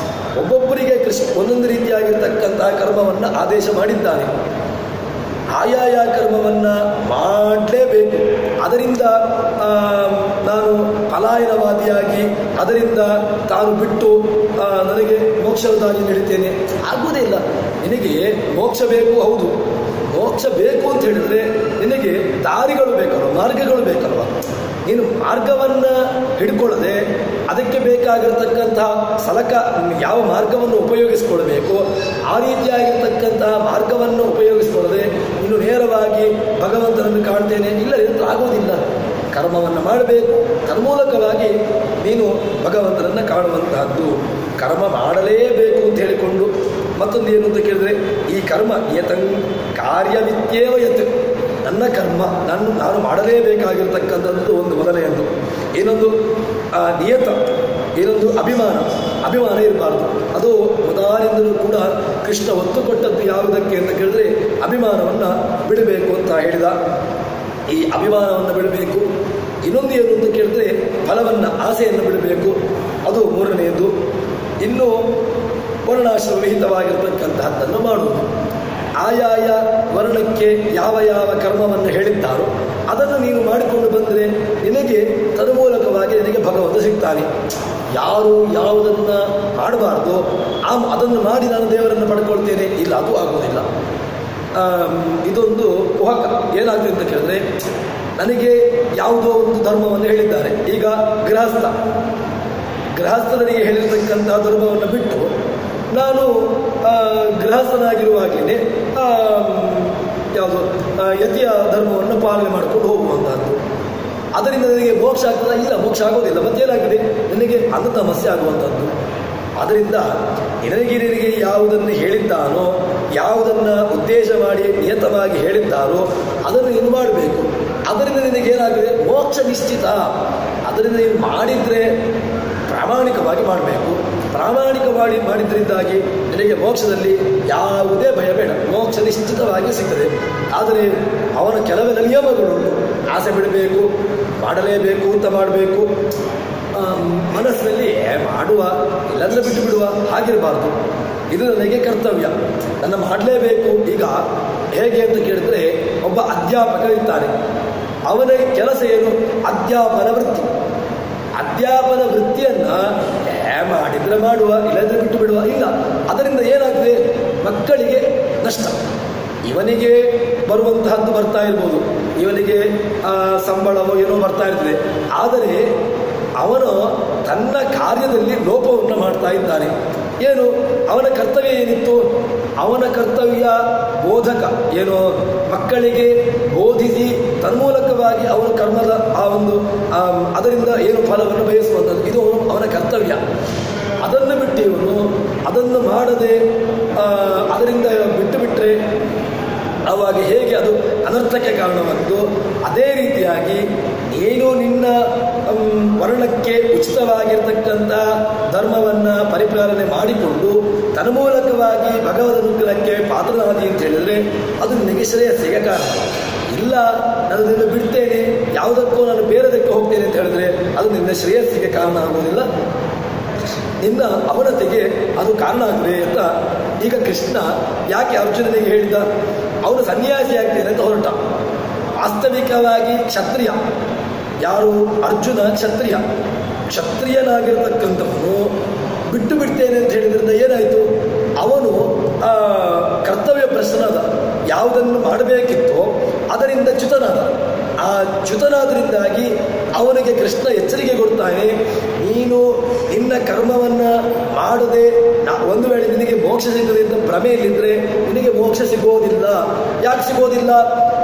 ಒಬ್ಬೊಬ್ಬರಿಗೆ ಒಂದೊಂದು ರೀತಿಯಾಗಿರ್ತಕ್ಕಂತಹ ಕರ್ಮವನ್ನು ಆದೇಶ ಮಾಡಿದ್ದಾನೆ. ಆಯಾಯ ಕರ್ಮವನ್ನು ಮಾಡಲೇಬೇಕು. ಅದರಿಂದ ನಾನು ಪಲಾಯನವಾದಿಯಾಗಿ ಅದರಿಂದ ತಾನು ಬಿಟ್ಟು ನನಗೆ ಮೋಕ್ಷದ ದಾರಿ ನಡೀತೇನೆ ಆಗುವುದೇ ಇಲ್ಲ. ನಿನಗೆ ಮೋಕ್ಷ ಬೇಕು, ಹೌದು. ಮೋಕ್ಷ ಬೇಕು ಅಂತ ಹೇಳಿದ್ರೆ ನಿನಗೆ ದಾರಿಗಳು ಬೇಕಲ್ವ, ಮಾರ್ಗಗಳು ಬೇಕಲ್ವ. ನೀನು ಮಾರ್ಗವನ್ನು ಹಿಡ್ಕೊಳ್ಳದೆ ಅದಕ್ಕೆ ಬೇಕಾಗಿರ್ತಕ್ಕಂತಹ ಸಲಕ ಯಾವ ಮಾರ್ಗವನ್ನು ಉಪಯೋಗಿಸ್ಕೊಳ್ಬೇಕು ಆ ರೀತಿಯಾಗಿರ್ತಕ್ಕಂತಹ ಮಾರ್ಗವನ್ನು ಉಪಯೋಗಿಸ್ಕೊಳ್ಳದೆ ನೀನು ನೇರವಾಗಿ ಭಗವಂತನನ್ನು ಕಾಣ್ತೇನೆ ಇಲ್ಲ ಎಂದು ಆಗೋದಿಲ್ಲ. ಕರ್ಮವನ್ನು ಮಾಡಬೇಕು, ತನ್ಮೂಲಕವಾಗಿ ನೀನು ಭಗವಂತನನ್ನು ಕಾಣುವಂತಹದ್ದು. ಕರ್ಮ ಮಾಡಲೇಬೇಕು ಅಂತ ಹೇಳಿಕೊಂಡು ಮತ್ತೊಂದು ಏನು ಅಂತ ಕೇಳಿದ್ರೆ ಈ ಕರ್ಮ ಯತಂ ಕಾರ್ಯವಿತ್ಯೇವ ಯತ್. ನನ್ನ ಕರ್ಮ ನಾನು ಮಾಡಲೇಬೇಕಾಗಿರ್ತಕ್ಕಂಥದ್ದು ಒಂದು ಮೊದಲನೆಯದು. ಏನೊಂದು ನಿಯತ, ಏನೊಂದು ಅಭಿಮಾನ ಇರಬಾರ್ದು. ಅದು ಮೊದಲಿಂದಲೂ ಕೂಡ ಕೃಷ್ಣ ಒತ್ತು ಕೊಟ್ಟದ್ದು ಯಾವುದಕ್ಕೆ ಅಂತ ಕೇಳಿದ್ರೆ ಅಭಿಮಾನವನ್ನು ಬಿಡಬೇಕು ಅಂತ ಹೇಳಿದ. ಈ ಅಭಿಮಾನವನ್ನು ಬಿಡಬೇಕು. ಇನ್ನೊಂದು ಏನು ಅಂತ ಕೇಳಿದ್ರೆ ಫಲವನ್ನು, ಆಸೆಯನ್ನು ಬಿಡಬೇಕು. ಅದು ಮೂರನೆಯದು. ಇನ್ನು ವರ್ಣಾಶ್ರಮ ವಿಹಿತವಾಗಿರ್ತಕ್ಕಂತಹದ್ದನ್ನು ಮಾಡುವುದು. ಆಯಾಯ ವರ್ಣಕ್ಕೆ ಯಾವ ಯಾವ ಕರ್ಮವನ್ನು ಹೇಳಿದ್ದಾರೋ ಅದನ್ನು ನೀನು ಮಾಡಿಕೊಂಡು ಬಂದರೆ ನಿನಗೆ ತನ್ಮೂಲಕವಾಗಿ ನಿನಗೆ ಭಗವಂತ ಸಿಗ್ತಾನೆ. ಯಾರು ಯಾವುದನ್ನು ಮಾಡಬಾರ್ದು ಅದನ್ನು ಮಾಡಿ ನಾನು ದೇವರನ್ನು ಪಡ್ಕೊಳ್ತೇನೆ, ಇಲ್ಲ, ಅದು ಆಗುವುದಿಲ್ಲ. ಇದೊಂದು ಕುಹಕ. ಏನಾಗ್ತದೆ ಅಂತ ಕೇಳಿದ್ರೆ ನನಗೆ ಯಾವುದೋ ಒಂದು ಧರ್ಮವನ್ನು ಹೇಳಿದ್ದಾರೆ. ಈಗ ಗೃಹಸ್ಥನಿಗೆ ಹೇಳಿರ್ತಕ್ಕಂತಹ ಧರ್ಮವನ್ನು ಬಿಟ್ಟು ನಾನು ಗೃಹಸ್ಥನಾಗಿರುವಾಗಲೇ ಯಾವುದು ಯತಿಯ ಧರ್ಮವನ್ನು ಪಾಲನೆ ಮಾಡಿಕೊಂಡು ಹೋಗುವಂತಹದ್ದು. ಅದರಿಂದ ನನಗೆ ಮೋಕ್ಷ ಆಗ್ತದ? ಇಲ್ಲ, ಮೋಕ್ಷ ಆಗೋದಿಲ್ಲ. ಮತ್ತೇನಾಗಿದೆ? ನನಗೆ ಅಂಧ ಸಮಸ್ಯೆ ಆಗುವಂಥದ್ದು. ಅದರಿಂದ ನಿನಗೆ ಯಾವುದನ್ನು ಹೇಳಿದ್ದಾನೋ, ಯಾವುದನ್ನು ಉದ್ದೇಶ ಮಾಡಿ ನಿಯತವಾಗಿ ಹೇಳಿದ್ದಾರೋ ಅದನ್ನು ನೀನು ಮಾಡಬೇಕು. ಅದರಿಂದ ನಿನಗೇನಾಗಿದೆ? ಮೋಕ್ಷ ನಿಶ್ಚಿತ. ಅದರಿಂದ ನೀನು ಮಾಡಿದರೆ ಪ್ರಾಮಾಣಿಕವಾಗಿ ಮಾಡಬೇಕು. ಪ್ರಾಮಾಣಿಕವಾಗಿ ಮಾಡಿದ್ರಿಂದಾಗಿ ನಿನಗೆ ಮೋಕ್ಷದಲ್ಲಿ ಯಾವುದೇ ಭಯ ಬೇಡ, ಮೋಕ್ಷ ನಿಶ್ಚಿತವಾಗಿ ಸಿಗ್ತದೆ. ಆದರೆ ಅವನ ಕೆಲವೆಲ್ಲ ನಿಯಮಗಳುಂಟು. ಆಸೆ ಬಿಡಬೇಕು, ಮಾಡಲೇಬೇಕು ಅಂತ ಮಾಡಬೇಕು, ಮನಸ್ಸಿನಲ್ಲಿ ಮಾಡುವ ಇಲ್ಲಾಂದ್ರೆ ಬಿಟ್ಟು ಬಿಡುವ ಹಾಗಿರಬಾರ್ದು. ಇದು ನನಗೆ ಕರ್ತವ್ಯ, ನನ್ನ ಮಾಡಲೇಬೇಕು. ಈಗ ಹೇಗೆ ಅಂತ ಕೇಳಿದ್ರೆ, ಒಬ್ಬ ಅಧ್ಯಾಪಕ ಇರ್ತಾನೆ, ಅವನ ಕೆಲಸ ಏನು? ಅಧ್ಯಾಪನ ವೃತ್ತಿ. ಅಧ್ಯಾಪನ ವೃತ್ತಿಯನ್ನ ಮಾಡಿದ್ರೆ ಮಾಡುವ, ಇಲ್ಲದ್ರೆ ಬಿಟ್ಟು ಬಿಡುವ. ಇಲ್ಲ, ಅದರಿಂದ ಏನಾಗ್ತದೆ? ಮಕ್ಕಳಿಗೆ ನಷ್ಟ. ಇವನಿಗೆ ಬರುವಂತಹದ್ದು ಬರ್ತಾ ಇರ್ಬೋದು, ಇವನಿಗೆ ಸಂಬಳವೋ ಏನೋ ಬರ್ತಾ ಇರ್ತದೆ. ಆದರೆ ಅವನು ತನ್ನ ಕಾರ್ಯದಲ್ಲಿ ಲೋಪವನ್ನು ಮಾಡ್ತಾ ಇದ್ದಾನೆ. ಏನು ಅವನ ಕರ್ತವ್ಯ ಏನಿತ್ತು? ಅವನ ಕರ್ತವ್ಯ ಬೋಧಕ, ಏನು ಮಕ್ಕಳಿಗೆ ಬೋಧಿಸಿ ತನ್ಮೂಲಕವಾಗಿ ಅವನ ಕರ್ಮದ ಅದರಿಂದ ಏನು ಫಲವನ್ನು ಬಯಸುವಂಥದ್ದು, ಇದು ಅವನ ಕರ್ತವ್ಯ. ಅದನ್ನು ಬಿಟ್ಟು ಇವನು ಅದನ್ನು ಮಾಡದೆ ಅದರಿಂದ ಬಿಟ್ಟು ಬಿಟ್ಟರೆ ಆವಾಗ ಹೇಗೆ ಅದು ಅನರ್ಥಕ್ಕೆ ಕಾರಣವಾಗುವುದು? ಅದೇ ರೀತಿಯಾಗಿ ನೀನು ನಿನ್ನ ವರ್ಣಕ್ಕೆ ಉಚಿತವಾಗಿರ್ತಕ್ಕಂಥ ಧರ್ಮವನ್ನು ಪರಿಪಾಲನೆ ಮಾಡಿಕೊಂಡು ತನ್ಮೂಲಕವಾಗಿ ಭಗವದ್ ಅನುಗ್ರಹಕ್ಕೆ ಪಾತ್ರನಾದಿ ಅಂತ ಹೇಳಿದರೆ ಅದು ನಿನಗೆ ಶ್ರೇಯಸ್ಸಿಗೆ ಕಾರಣ. ಇಲ್ಲ, ನಾನು ನಿನ್ನ ಬಿಡ್ತೇನೆ, ಯಾವುದಕ್ಕೂ ನಾನು ಬೇರೆದಕ್ಕೆ ಹೋಗ್ತೇನೆ ಅಂತ ಹೇಳಿದ್ರೆ ಅದು ನಿನ್ನ ಶ್ರೇಯಸ್ಸಿಗೆ ಕಾರಣ ಆಗುವುದಿಲ್ಲ, ನಿನ್ನ ಅವನತೆಗೆ ಅದು ಕಾರಣ ಆಗದೆ ಅಂತ. ಈಗ ಕೃಷ್ಣ ಯಾಕೆ ಅರ್ಜುನನಿಗೆ ಹೇಳಿದ? ಅವನು ಸನ್ಯಾಸಿ ಆಗ್ತೇನೆ ಅಂತ ಹೊರಟ. ವಾಸ್ತವಿಕವಾಗಿ ಕ್ಷತ್ರಿಯ ಯಾರು? ಅರ್ಜುನ ಕ್ಷತ್ರಿಯ. ಕ್ಷತ್ರಿಯನಾಗಿರ್ತಕ್ಕಂಥವನು ಬಿಟ್ಟು ಬಿಡ್ತೇನೆ ಅಂತ ಹೇಳಿದ್ರಿಂದ ಏನಾಯಿತು? ಅವನು ಕರ್ತವ್ಯ ಭ್ರಷ್ಟನಾದ. ಯಾವುದನ್ನು ಮಾಡಬೇಕಿತ್ತೋ ಅದರಿಂದ ಚ್ಯುತನಾದ. ಆ ಚ್ಯುತನಾದ್ರಿಂದಾಗಿ ಅವನಿಗೆ ಕೃಷ್ಣ ಎಚ್ಚರಿಕೆ ಕೊಡ್ತಾನೆ, ನೀನು ನಿನ್ನ ಕರ್ಮವನ್ನು ಮಾಡದೆ ಒಂದು ವೇಳೆ ನಿನಗೆ ಮೋಕ್ಷ ಸಿಗ್ತದೆ ಅಂತ ಭ್ರಮೆಯಲ್ಲಿದ್ದರೆ ನಿನಗೆ ಮೋಕ್ಷ ಸಿಗೋದಿಲ್ಲ. ಯಾಕೆ ಸಿಗೋದಿಲ್ಲ?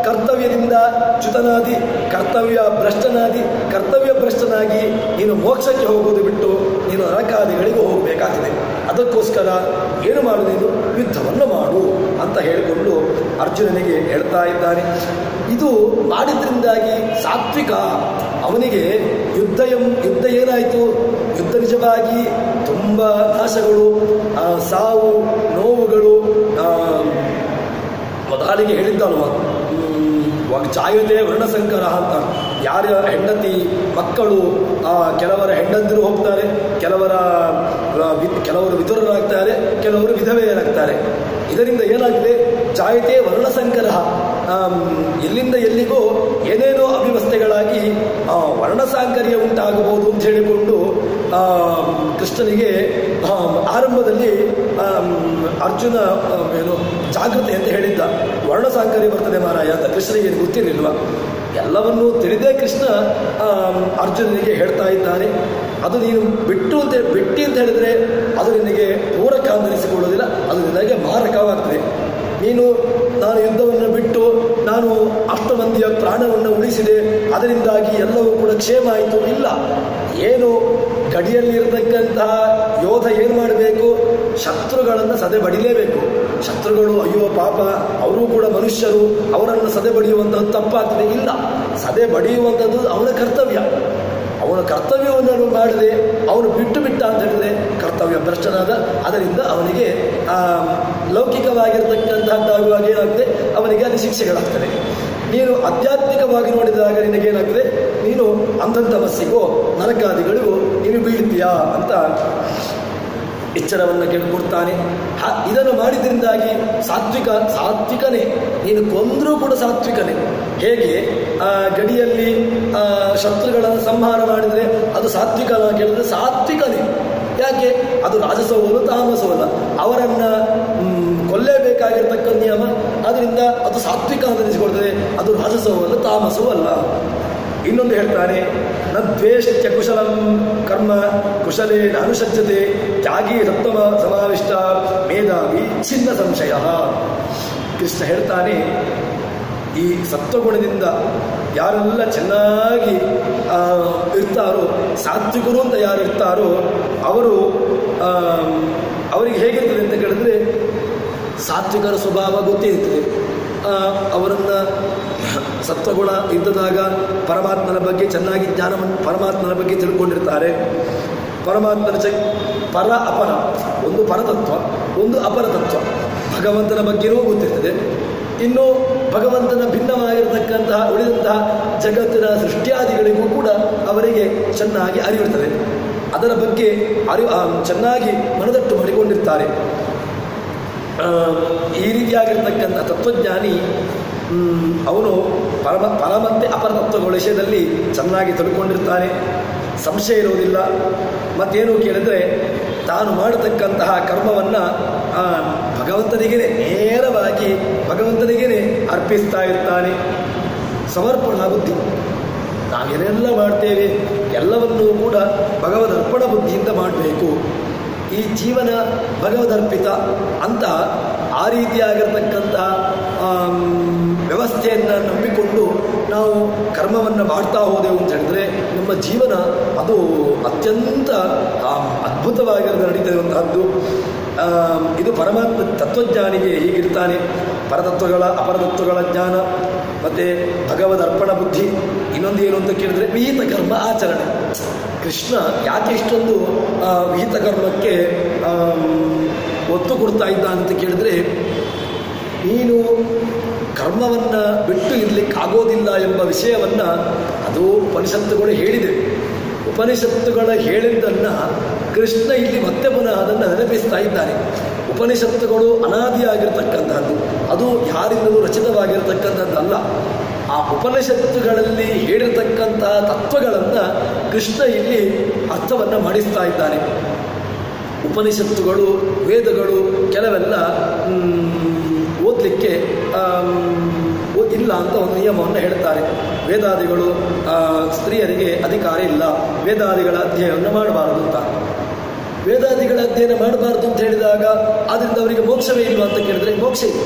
ಕರ್ತವ್ಯದಿಂದ ಚ್ಯುತನಾದಿ, ಕರ್ತವ್ಯ ಭ್ರಷ್ಟನಾಗಿ ನೀನು ಮೋಕ್ಷಕ್ಕೆ ಹೋಗೋದು ಬಿಟ್ಟು ನೀನು ನರಕಾದಿಗಳಿಗೆ ಹೋಗಬೇಕಾಗಿದೆ. ಅದಕ್ಕೋಸ್ಕರ ಏನು ಮಾಡು? ನೀನು ಯುದ್ಧವನ್ನು ಮಾಡು ಅಂತ ಹೇಳಿಕೊಂಡು ಅರ್ಜುನನಿಗೆ ಹೇಳ್ತಾ ಇದ್ದಾನೆ. ಇದು ಮಾಡಿದ್ರಿಂದಾಗಿ ಸಾತ್ವಿಕ ಅವನಿಗೆ ಯುದ್ಧ ಏನಾಯಿತು? ಯುದ್ಧ ನಿಜವಾಗಿ ತುಂಬ ನಾಶಗಳು, ಸಾವು ನೋವುಗಳು. ಮೊದಲಿಗೆ ಹೇಳಿದ್ದಲ್ವ, ಜಾಯತೆ ವರ್ಣಸಂಕರ ಅಂತ. ಯಾರ ಹೆಂಡತಿ ಮಕ್ಕಳು, ಕೆಲವರ ಹೆಂಡಂದಿರು ಹೋಗ್ತಾರೆ, ಕೆಲವರು ವಿಧುರರಾಗ್ತಾರೆ, ಕೆಲವರು ವಿಧವೆಯರಾಗ್ತಾರೆ. ಇದರಿಂದ ಏನಾಗಿದೆ? ಜಾಯತೆ ವರ್ಣಸಂಕರ. ಎಲ್ಲಿಂದ ಎಲ್ಲಿಗೂ ಏನೇನೋ ಅವ್ಯವಸ್ಥೆಗಳಾಗಿ ವರ್ಣಸಾಂಕರ್ಯ ಉಂಟಾಗಬಹುದು ಅಂತ ಹೇಳಿಕೊಂಡು ಕೃಷ್ಣನಿಗೆ ಆರಂಭದಲ್ಲಿ ಅರ್ಜುನ ಜಾಗೃತಿ ಅಂತ ಹೇಳಿದ್ದ. ವರ್ಣಸಾಂಕರ್ಯ ಬರ್ತದೆ ಮಾರಾಯ ಅಂತ ಕೃಷ್ಣನಿಗೆ ಗೊತ್ತಿರಲಿಲ್ವ? ಎಲ್ಲವನ್ನೂ ತಿಳಿದೇ ಕೃಷ್ಣ ಅರ್ಜುನನಿಗೆ ಹೇಳ್ತಾ ಇದ್ದಾನೆ. ಅದು ನೀನು ಬಿಟ್ಟು ಅಂತ ಹೇಳಿದ್ರೆ ಅದು ನಿನಗೆ ಪೂರಕ ಅನ್ನಿಸಿಕೊಳ್ಳೋದಿಲ್ಲ, ಅದು ನಿನಗೆ ಮಾರಕವಾಗ್ತದೆ. ನಾನು ಯುದ್ಧವನ್ನು ಬಿಟ್ಟು ನಾನು ಅಷ್ಟು ಮಂದಿಯ ಪ್ರಾಣವನ್ನು ಉಳಿಸಿದೆ, ಅದರಿಂದಾಗಿ ಎಲ್ಲವೂ ಕೂಡ ಕ್ಷೇಮ ಆಯಿತು. ಇಲ್ಲ, ಏನು ಗಡಿಯಲ್ಲಿರತಕ್ಕಂತಹ ಯೋಧ ಏನು ಮಾಡಬೇಕು? ಶತ್ರುಗಳನ್ನು ಸದೆ ಬಡಿಲೇಬೇಕು. ಶತ್ರುಗಳು ಅಯ್ಯೋ ಪಾಪ, ಅವರು ಕೂಡ ಮನುಷ್ಯರು, ಅವರನ್ನು ಸದೆ ಬಡಿಯುವಂಥದ್ದು ತಪ್ಪಾಗ್ತದೆ. ಇಲ್ಲ, ಸದೆ ಬಡಿಯುವಂಥದ್ದು ಅವನ ಕರ್ತವ್ಯ. ಅವನ ಕರ್ತವ್ಯವನ್ನು ಮಾಡದೆ ಅವನು ಬಿಟ್ಟು ಬಿಟ್ಟ ಅಂತ ಹೇಳಿದ್ರೆ ಕರ್ತವ್ಯ ಭ್ರಷ್ಟನಾದ. ಅದರಿಂದ ಅವನಿಗೆ ಲೌಕಿಕವಾಗಿರ್ತಕ್ಕಂಥದ್ದಾಗುವಾಗ ಏನಾಗ್ತದೆ? ಅವನಿಗೆ ಅಲ್ಲಿ ಶಿಕ್ಷೆಗಳಾಗ್ತದೆ. ನೀನು ಆಧ್ಯಾತ್ಮಿಕವಾಗಿ ನೋಡಿದಾಗ ನಿನಗೇನಾಗ್ತದೆ? ನೀನು ಅಂಧಂತಮಸ್ಸಿಗೋ ನರಕಾದಿಗಳಿಗೂ ನೀನು ಬೀಳ್ತೀಯಾ ಅಂತ ಎಚ್ಚರವನ್ನು ಕೇಳಿಕೊಡ್ತಾನೆ. ಇದನ್ನು ಮಾಡಿದ್ರಿಂದಾಗಿ ಸಾತ್ವಿಕನೇ. ನೀನು ಕೊಂದರೂ ಕೂಡ ಸಾತ್ವಿಕನೇ. ಹೇಗೆ ಗಡಿಯಲ್ಲಿ ಶತ್ರುಗಳನ್ನು ಸಂಹಾರ ಮಾಡಿದರೆ ಅದು ಸಾತ್ವಿಕನ ಕೇಳಿದ್ರೆ ಸಾತ್ವಿಕನೇ. ಯಾಕೆ? ಅದು ರಾಜಸವಲ್ಲ, ತಾಮಸವಲ್ಲ. ಅವರನ್ನು ಕೊಲ್ಲೇಬೇಕಾಗಿರ್ತಕ್ಕ ನಿಯಮ, ಅದರಿಂದ ಅದು ಸಾತ್ವಿಕ ಅಂತ ಅನಿಸಿಕೊಳ್ತದೆ. ಅದು ರಾಜಸವಲ್ಲ, ತಾಮಸವೂ ಅಲ್ಲ. ಇನ್ನೊಂದು ಹೇಳ್ತಾನೆ, ನ ದ್ವೇಷ್ಟ್ಯ ಕುಶಲಂ ಕರ್ಮ ಕುಶಲೇ ನಾನುಷಜ್ಯತೆ ತ್ಯಾಗಿ ಸಪ್ತಮ ಸಮಾವಿಷ್ಟ ಮೇಧಾವಿ ಛಿನ್ನ ಸಂಶಯ. ಕೃಷ್ಣ ಹೇಳ್ತಾನೆ, ಈ ಸತ್ವಗುಣದಿಂದ ಯಾರೆಲ್ಲ ಚೆನ್ನಾಗಿ ಇರ್ತಾರೋ, ಸಾತ್ವಿಕರು ಅಂತ ಯಾರು ಇರ್ತಾರೋ ಅವರಿಗೆ ಹೇಗಿರ್ತದೆ ಅಂತ ಕೇಳಿದ್ರೆ ಸಾತ್ವಿಕರ ಸ್ವಭಾವ ಗೊತ್ತೇ ಇರ್ತದೆ. ಅವರನ್ನು ಸತ್ವಗುಣ ಇದ್ದಾಗ ಪರಮಾತ್ಮನ ಬಗ್ಗೆ ಚೆನ್ನಾಗಿ ಪರಮಾತ್ಮನ ಬಗ್ಗೆ ತಿಳ್ಕೊಂಡಿರ್ತಾರೆ. ಪರಮಾತ್ಮನ ಪರ ಅಪರ, ಒಂದು ಪರತತ್ವ, ಒಂದು ಅಪರತತ್ವ. ಭಗವಂತನ ಬಗ್ಗೆಯೂ ಗೊತ್ತಿರ್ತದೆ, ಇನ್ನು ಭಗವಂತನ ಭಿನ್ನವಾಗಿರತಕ್ಕಂತಹ ಉಳಿದಂತಹ ಜಗತ್ತಿನ ಸೃಷ್ಟಿಯಾದಿಗಳಿಗೂ ಕೂಡ ಅವರಿಗೆ ಚೆನ್ನಾಗಿ ಅರಿವಿರ್ತದೆ. ಅದರ ಬಗ್ಗೆ ಚೆನ್ನಾಗಿ ಮನದಟ್ಟು ಮಾಡಿಕೊಂಡಿರ್ತಾರೆ. ಈ ರೀತಿಯಾಗಿರ್ತಕ್ಕಂಥ ತತ್ವಜ್ಞಾನಿ ಅವನು ಪರ ಮತ್ತು ಅಪರತತ್ವಗಳ ವಿಷಯದಲ್ಲಿ ಚೆನ್ನಾಗಿ ತಿಳ್ಕೊಂಡಿರ್ತಾನೆ, ಸಂಶಯ ಇರುವುದಿಲ್ಲ. ಮತ್ತೇನು ಕೇಳಿದ್ರೆ ತಾನು ಮಾಡತಕ್ಕಂತಹ ಕರ್ಮವನ್ನು ಭಗವಂತನಿಗೇ ನೇರವಾಗಿ ಭಗವಂತನಿಗೇ ಅರ್ಪಿಸ್ತಾ ಇರ್ತಾನೆ. ಸಮರ್ಪಣಾ ಬುದ್ಧಿ. ನಾವೇನೆಲ್ಲ ಮಾಡ್ತೇವೆ ಎಲ್ಲವನ್ನೂ ಕೂಡ ಭಗವದರ್ಪಣ ಬುದ್ಧಿಯಿಂದ ಮಾಡಬೇಕು. ಈ ಜೀವನ ಭಗವದರ್ಪಿತ ಅಂತ ಆ ರೀತಿಯಾಗಿರ್ತಕ್ಕಂತಹ ವ್ಯವಸ್ಥೆಯನ್ನು ನಂಬಿಕೊಂಡು ನಾವು ಕರ್ಮವನ್ನು ಮಾಡ್ತಾ ಹೋದೆವು ಅಂತ ಹೇಳಿದ್ರೆ ನಮ್ಮ ಜೀವನ ಅದು ಅತ್ಯಂತ ಅದ್ಭುತವಾಗಿರೋದು ನಡೀತಿರುವಂತಹದ್ದು. ಇದು ಪರಮಾತ್ಮ ತತ್ವಜ್ಞಾನಿಗೆ ಹೀಗಿರ್ತಾನೆ. ಪರತತ್ವಗಳ ಅಪರತತ್ವಗಳ ಜ್ಞಾನ ಮತ್ತು ಭಗವದರ್ಪಣ ಬುದ್ಧಿ. ಇನ್ನೊಂದು ಏನು ಅಂತ ಕೇಳಿದ್ರೆ ವಿಹಿತ ಕರ್ಮ ಆಚರಣೆ. ಕೃಷ್ಣ ಯಾಕೆ ಇಷ್ಟೊಂದು ವಿಹಿತ ಕರ್ಮಕ್ಕೆ ಒತ್ತು ಕೊಡ್ತಾ ಇದ್ದ ಅಂತ ಕೇಳಿದ್ರೆ, ನೀನು ಕರ್ಮವನ್ನು ಬಿಟ್ಟು ಇರಲಿಕ್ಕಾಗೋದಿಲ್ಲ ಎಂಬ ವಿಷಯವನ್ನು ಅದು ಉಪನಿಷತ್ತುಗಳು ಹೇಳಿದೆ. ಉಪನಿಷತ್ತುಗಳ ಹೇಳಿದ್ದನ್ನು ಕೃಷ್ಣ ಇಲ್ಲಿ ಮತ್ತೆ ಪುನಃ ಅದನ್ನು ನೆನಪಿಸ್ತಾ ಇದ್ದಾನೆ. ಉಪನಿಷತ್ತುಗಳು ಅನಾದಿಯಾಗಿರ್ತಕ್ಕಂಥದ್ದು, ಅದು ಯಾರಿಂದಲೂ ರಚಿತವಾಗಿರ್ತಕ್ಕಂಥದ್ದಲ್ಲ. ಆ ಉಪನಿಷತ್ತುಗಳಲ್ಲಿ ಹೇಳಿರ್ತಕ್ಕಂತಹ ತತ್ವಗಳನ್ನು ಕೃಷ್ಣ ಇಲ್ಲಿ ಅರ್ಥವನ್ನು ಮಾಡಿಸ್ತಾ ಇದ್ದಾನೆ. ಉಪನಿಷತ್ತುಗಳು ವೇದಗಳು ಕೆಲವೆಲ್ಲ ಓದಲಿಕ್ಕೆ ಇಲ್ಲ ಅಂತ ಒಂದು ನಿಯಮವನ್ನು ಹೇಳ್ತಾರೆ. ವೇದಾದಿಗಳು ಸ್ತ್ರೀಯರಿಗೆ ಅಧಿಕಾರ ಇಲ್ಲ, ವೇದಾದಿಗಳ ಅಧ್ಯಯನವನ್ನು ಮಾಡಬಾರದು ಅಂತ. ವೇದಾದಿಗಳ ಅಧ್ಯಯನ ಮಾಡಬಾರ್ದು ಅಂತ ಹೇಳಿದಾಗ ಆದ್ದರಿಂದ ಅವರಿಗೆ ಮೋಕ್ಷವೇ ಇಲ್ವಾ ಅಂತ ಕೇಳಿದ್ರೆ ಮೋಕ್ಷ ಇದೆ.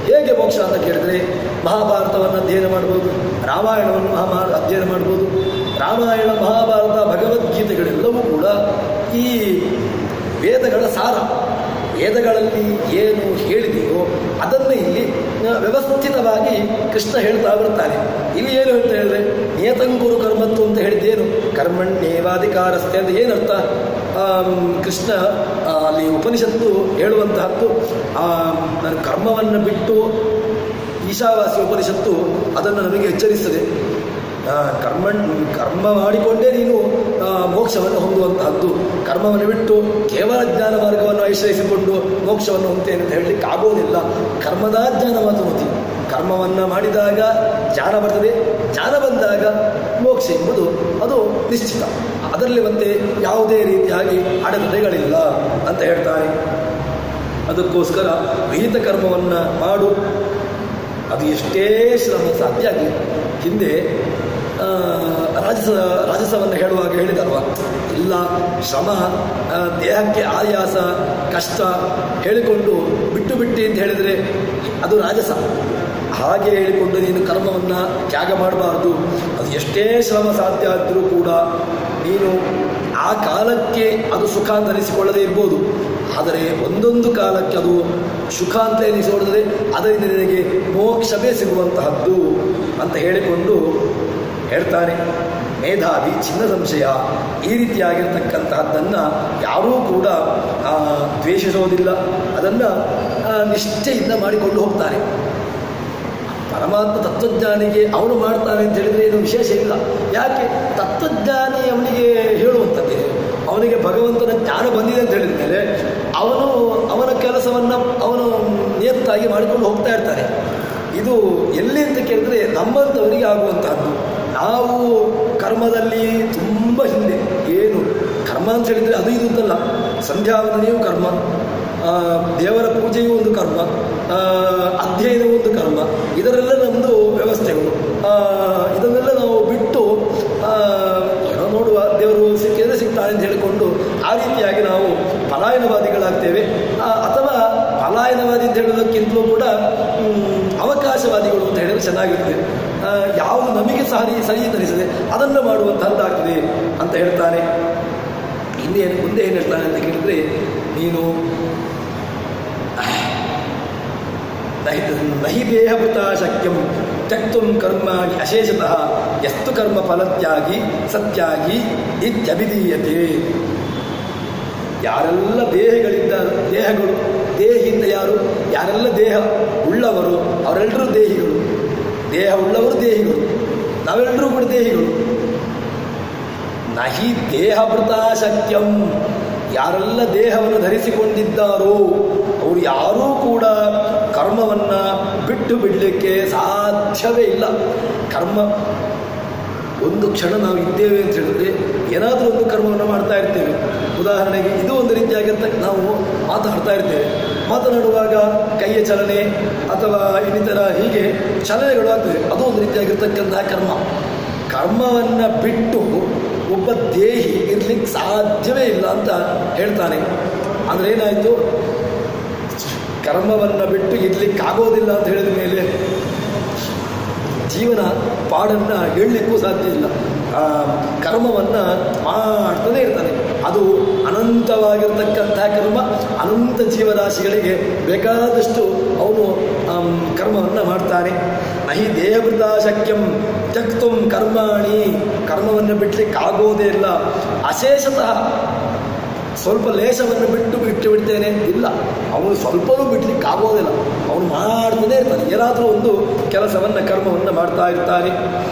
ಹೇಗೆ ಮೋಕ್ಷ ಅಂತ ಕೇಳಿದ್ರೆ ಮಹಾಭಾರತವನ್ನು ಅಧ್ಯಯನ ಮಾಡ್ಬೋದು, ರಾಮಾಯಣವನ್ನು ಅಧ್ಯಯನ ಮಾಡ್ಬೋದು. ರಾಮಾಯಣ ಮಹಾಭಾರತ ಭಗವದ್ಗೀತೆಗಳೆಲ್ಲವೂ ಕೂಡ ಈ ವೇದಗಳ ಸಾರ. ವೇದಗಳಲ್ಲಿ ಏನು ಹೇಳಿದೆಯೋ ಅದನ್ನು ಇಲ್ಲಿ ವ್ಯವಸ್ಥಿತವಾಗಿ ಕೃಷ್ಣ ಹೇಳ್ತಾ ಬರ್ತಾನೆ. ಇಲ್ಲಿ ಏನು ಹೇಳ್ತಾ ಹೇಳಿದ್ರೆ ನಿಯತಂಗುರು ಕರ್ಮತ್ತು ಅಂತ ಹೇಳಿದ್ದೇನು? ಕರ್ಮಣ್ಯೇವಾಧಿಕಾರಸ್ಥೆ ಅಂತ ಏನರ್ಥ? ಕೃಷ್ಣ ಅಲ್ಲಿ ಉಪನಿಷತ್ತು ಹೇಳುವಂತಹದ್ದು ನಾನು ಕರ್ಮವನ್ನು ಬಿಟ್ಟು ಈಶಾವಾಸ್ಯ ಉಪನಿಷತ್ತು ಅದನ್ನು ನಮಗೆ ಎಚ್ಚರಿಸ್ತದೆ. ಕರ್ಮ ಮಾಡಿಕೊಂಡೇ ನೀನು ಮೋಕ್ಷವನ್ನು ಹೊಂದುವಂತಹದ್ದು. ಕರ್ಮವನ್ನು ಬಿಟ್ಟು ಕೇವಲ ಜ್ಞಾನ ಮಾರ್ಗವನ್ನು ಆಶ್ರಯಿಸಿಕೊಂಡು ಮೋಕ್ಷವನ್ನು ಹೊಂದುತ್ತೇನೆ ಅಂತ ಹೇಳಲಿಕ್ಕೆ ಆಗೋದಿಲ್ಲ. ಕರ್ಮದ ಜ್ಞಾನ ಮಾತು ಹೊಂದಿ. ಕರ್ಮವನ್ನು ಮಾಡಿದಾಗ ಜ್ಞಾನ ಬರ್ತದೆ, ಜ್ಞಾನ ಬಂದಾಗ ಮೋಕ್ಷ ಎಂಬುದು ಅದು ನಿಶ್ಚಿತ. ಅದರಲ್ಲಿ ಮತ್ತೆ ಯಾವುದೇ ರೀತಿಯಾಗಿ ಅಡೆತಡೆಗಳಿಲ್ಲ ಅಂತ ಹೇಳ್ತಾರೆ. ಅದಕ್ಕೋಸ್ಕರ ವಿಹಿತ ಕರ್ಮವನ್ನು ಮಾಡು. ಅದು ಎಷ್ಟೇ ಶ್ರಮ ಸಾಧ್ಯ ಆಗಲಿ. ಹಿಂದೆ ರಾಜಸವನ್ನು ಹೇಳುವಾಗ ಹೇಳಿದಲ್ವ, ಇಲ್ಲ ಶ್ರಮ, ದೇಹಕ್ಕೆ ಆಯಾಸ, ಕಷ್ಟ ಹೇಳಿಕೊಂಡು ಬಿಟ್ಟು ಬಿಟ್ಟು ಅಂತ ಹೇಳಿದರೆ ಅದು ರಾಜಸ. ಹಾಗೆ ಹೇಳಿಕೊಂಡು ನೀನು ಕರ್ಮವನ್ನು ತ್ಯಾಗ ಮಾಡಬಾರ್ದು. ಅದು ಎಷ್ಟೇ ಶ್ರಮ ಸಾಧ್ಯ ಆದರೂ ಕೂಡ ನೀನು ಆ ಕಾಲಕ್ಕೆ ಅದು ಸುಖ ಅಂತ ಅನಿಸಿಕೊಳ್ಳದೇ ಇರ್ಬೋದು, ಆದರೆ ಒಂದೊಂದು ಕಾಲಕ್ಕೆ ಅದು ಸುಖ ಅಂತ ಎನಿಸಿಕೊಳ್ಳದೆ ಅದರಿಂದ ನಿನಗೆ ಮೋಕ್ಷವೇ ಸಿಗುವಂತಹದ್ದು ಅಂತ ಹೇಳಿಕೊಂಡು ಹೇಳ್ತಾನೆ. ಮೇಧಾವಿ ಚಿನ್ನ ಸಂಶಯ. ಈ ರೀತಿಯಾಗಿರ್ತಕ್ಕಂತಹದ್ದನ್ನು ಯಾರೂ ಕೂಡ ದ್ವೇಷಿಸೋದಿಲ್ಲ, ಅದನ್ನು ನಿಷ್ಠೆಯಿಂದ ಮಾಡಿಕೊಂಡು ಹೋಗ್ತಾನೆ. ಪರಮಾತ್ಮ ತತ್ವಜ್ಞಾನಿಗೆ ಅವನು ಮಾಡ್ತಾನೆ ಅಂತ ಹೇಳಿದರೆ ಏನು ವಿಶೇಷ ಇಲ್ಲ. ಯಾಕೆ? ತತ್ವಜ್ಞಾನಿ ಅವನಿಗೆ ಹೇಳುವಂಥದ್ದೇ. ಅವನಿಗೆ ಭಗವಂತನ ಜ್ಞಾನ ಬಂದಿದೆ ಅಂತ ಹೇಳಿದ ಮೇಲೆ ಅವನ ಕೆಲಸವನ್ನು ಅವನು ನಿಯತ್ತಾಗಿ ಮಾಡಿಕೊಂಡು ಹೋಗ್ತಾ ಇರ್ತಾನೆ. ಇದು ಎಲ್ಲಿ ಅಂತ ಕೇಳಿದ್ರೆ ನಮ್ಮಂಥವರಿಗೆ ಆಗುವಂತಹದ್ದು. ನಾವು ಕರ್ಮದಲ್ಲಿ ತುಂಬ ಹಿಂದೆ. ಏನು ಕರ್ಮ ಅಂತ ಹೇಳಿದರೆ ಅದು ಇದು ಅಂತಲ್ಲ. ಸಂಧ್ಯಾವಂದನೆಯೂ ಕರ್ಮ, ದೇವರ ಪೂಜೆಯೂ ಒಂದು ಕರ್ಮ, ಅಧ್ಯಯನವೂ ಒಂದು ಕರ್ಮ. ಇದರೆಲ್ಲ ನಮ್ಮದು ವ್ಯವಸ್ಥೆಗಳು. ಇದನ್ನೆಲ್ಲ ನಾವು ಬಿಟ್ಟು ಏನೋ ನೋಡುವ ದೇವರು ಸಿಕ್ಕಿದ್ರೆ ಸಿಗ್ತಾನೆ ಅಂತ ಹೇಳಿಕೊಂಡು ಆ ರೀತಿಯಾಗಿ ನಾವು ಪಲಾಯನವಾದಿಗಳಾಗ್ತೇವೆ. ಅಥವಾ ಪಲಾಯನವಾದಿ ಅಂತ ಹೇಳೋದಕ್ಕಿಂತಲೂ ಕೂಡ ಅವಕಾಶವಾದಿಗಳು ಅಂತ ಹೇಳಿದ್ರೆ ಚೆನ್ನಾಗಿರ್ತದೆ. ಯಾವುದು ನಮಗೆ ಸರಿ ತರಿಸದೆ ಅದನ್ನು ಮಾಡುವಂತಹದ್ದಾಗ್ತದೆ ಅಂತ ಹೇಳ್ತಾನೆ. ಮುಂದೆ ಏನು ಹೇಳ್ತಾನೆ ಅಂತ ಕೇಳಿದ್ರೆ, ನೀನು ನಹಿ ದೇಹಭೃತ ಶಕ್ಯಂ ತ್ಯಕ್ತುಂ ಕರ್ಮಾಣಿ ಅಶೇಷತಃ ಯಸ್ತು ಕರ್ಮ ಫಲತ್ಯಾಗಿ ಸತ್ಯಾಗಿ ಇತ್ಯಭಿಧೀಯತೆ. ಯಾರೆಲ್ಲ ದೇಹಗಳು ದೇಹಿಯಿಂದ ಯಾರೆಲ್ಲ ದೇಹ ಉಳ್ಳವರು ಅವರೆಲ್ಲರೂ ದೇಹಿಗಳು. ದೇಹ ಉಳ್ಳವರು ದೇಹಿಗಳು, ನಾವೆಲ್ಲರೂ ಕೂಡ ದೇಹಿಗಳು. ನಹಿ ದೇಹಭೃತ ಶಕ್ಯಂ, ಯಾರೆಲ್ಲ ದೇಹವನ್ನು ಧರಿಸಿಕೊಂಡಿದ್ದಾರೋ ಅವರು ಯಾರೂ ಕೂಡ ಕರ್ಮವನ್ನು ಬಿಟ್ಟು ಬಿಡಲಿಕ್ಕೆ ಸಾಧ್ಯವೇ ಇಲ್ಲ. ಕರ್ಮ ಒಂದು ಕ್ಷಣ ನಾವು ಇದ್ದೇವೆ ಅಂತ ಹೇಳಿದ್ರೆ ಏನಾದರೂ ಒಂದು ಕರ್ಮವನ್ನು ಮಾಡ್ತಾ ಇರ್ತೇವೆ. ಉದಾಹರಣೆಗೆ ಇದು ಒಂದು ರೀತಿಯಾಗಿರ್ತಕ್ಕ ನಾವು ಮಾತಾಡ್ತಾ ಇರ್ತೇವೆ. ಮಾತನಾಡುವಾಗ ಕೈಯ ಚಲನೆ ಅಥವಾ ಇನ್ನಿತರ ಹೀಗೆ ಚಲನೆಗಳು ಆಗ್ತವೆ. ಅದು ಒಂದು ರೀತಿಯಾಗಿರ್ತಕ್ಕಂತಹ ಕರ್ಮವನ್ನು ಬಿಟ್ಟು ಒಬ್ಬ ದೇಹಿ ಇರ್ಲಿಕ್ಕೆ ಸಾಧ್ಯವೇ ಇಲ್ಲ ಅಂತ ಹೇಳ್ತಾನೆ. ಅಂದರೆ ಏನಾಯಿತು, ಕರ್ಮವನ್ನು ಬಿಟ್ಟು ಇರ್ಲಿಕ್ಕಾಗೋದಿಲ್ಲ ಅಂತ ಹೇಳಿದ ಮೇಲೆ ಜೀವನ ಪಾಡನ್ನು ಹೇಳಲಿಕ್ಕೂ ಸಾಧ್ಯ ಇಲ್ಲ. ಕರ್ಮವನ್ನು ಮಾಡ್ತಾನೆ ಇರ್ತಾನೆ. ಅದು ಅನಂತವಾಗಿರ್ತಕ್ಕಂತಹ ಕರ್ಮ, ಅನಂತ ಜೀವರಾಶಿಗಳಿಗೆ ಬೇಕಾದಷ್ಟು ಅವನು ಕರ್ಮವನ್ನು ಮಾಡ್ತಾನೆ. ನಹಿ ದೇಹಭೃತ ಶಕ್ಯಂ ತ್ಯಕ್ತುಂ ಕರ್ಮಾಣಿ, ಕರ್ಮವನ್ನು ಬಿಡ್ಲಿಕ್ಕಾಗೋದೇ ಇಲ್ಲ. ಅಶೇಷತಃ ಸ್ವಲ್ಪ ಲೇಷವನ್ನು ಬಿಟ್ಟು ಬಿಡ್ತೇನೆ ಇಲ್ಲ, ಅವನು ಸ್ವಲ್ಪವೂ ಬಿಡ್ಲಿಕ್ಕಾಗೋದಿಲ್ಲ. ಅವನು ಮಾಡ್ತಾನೆ ಇರ್ತಾನೆ, ಏನಾದರೂ ಒಂದು ಕೆಲಸವನ್ನು ಕರ್ಮವನ್ನು ಮಾಡ್ತಾ ಇರ್ತಾನೆ.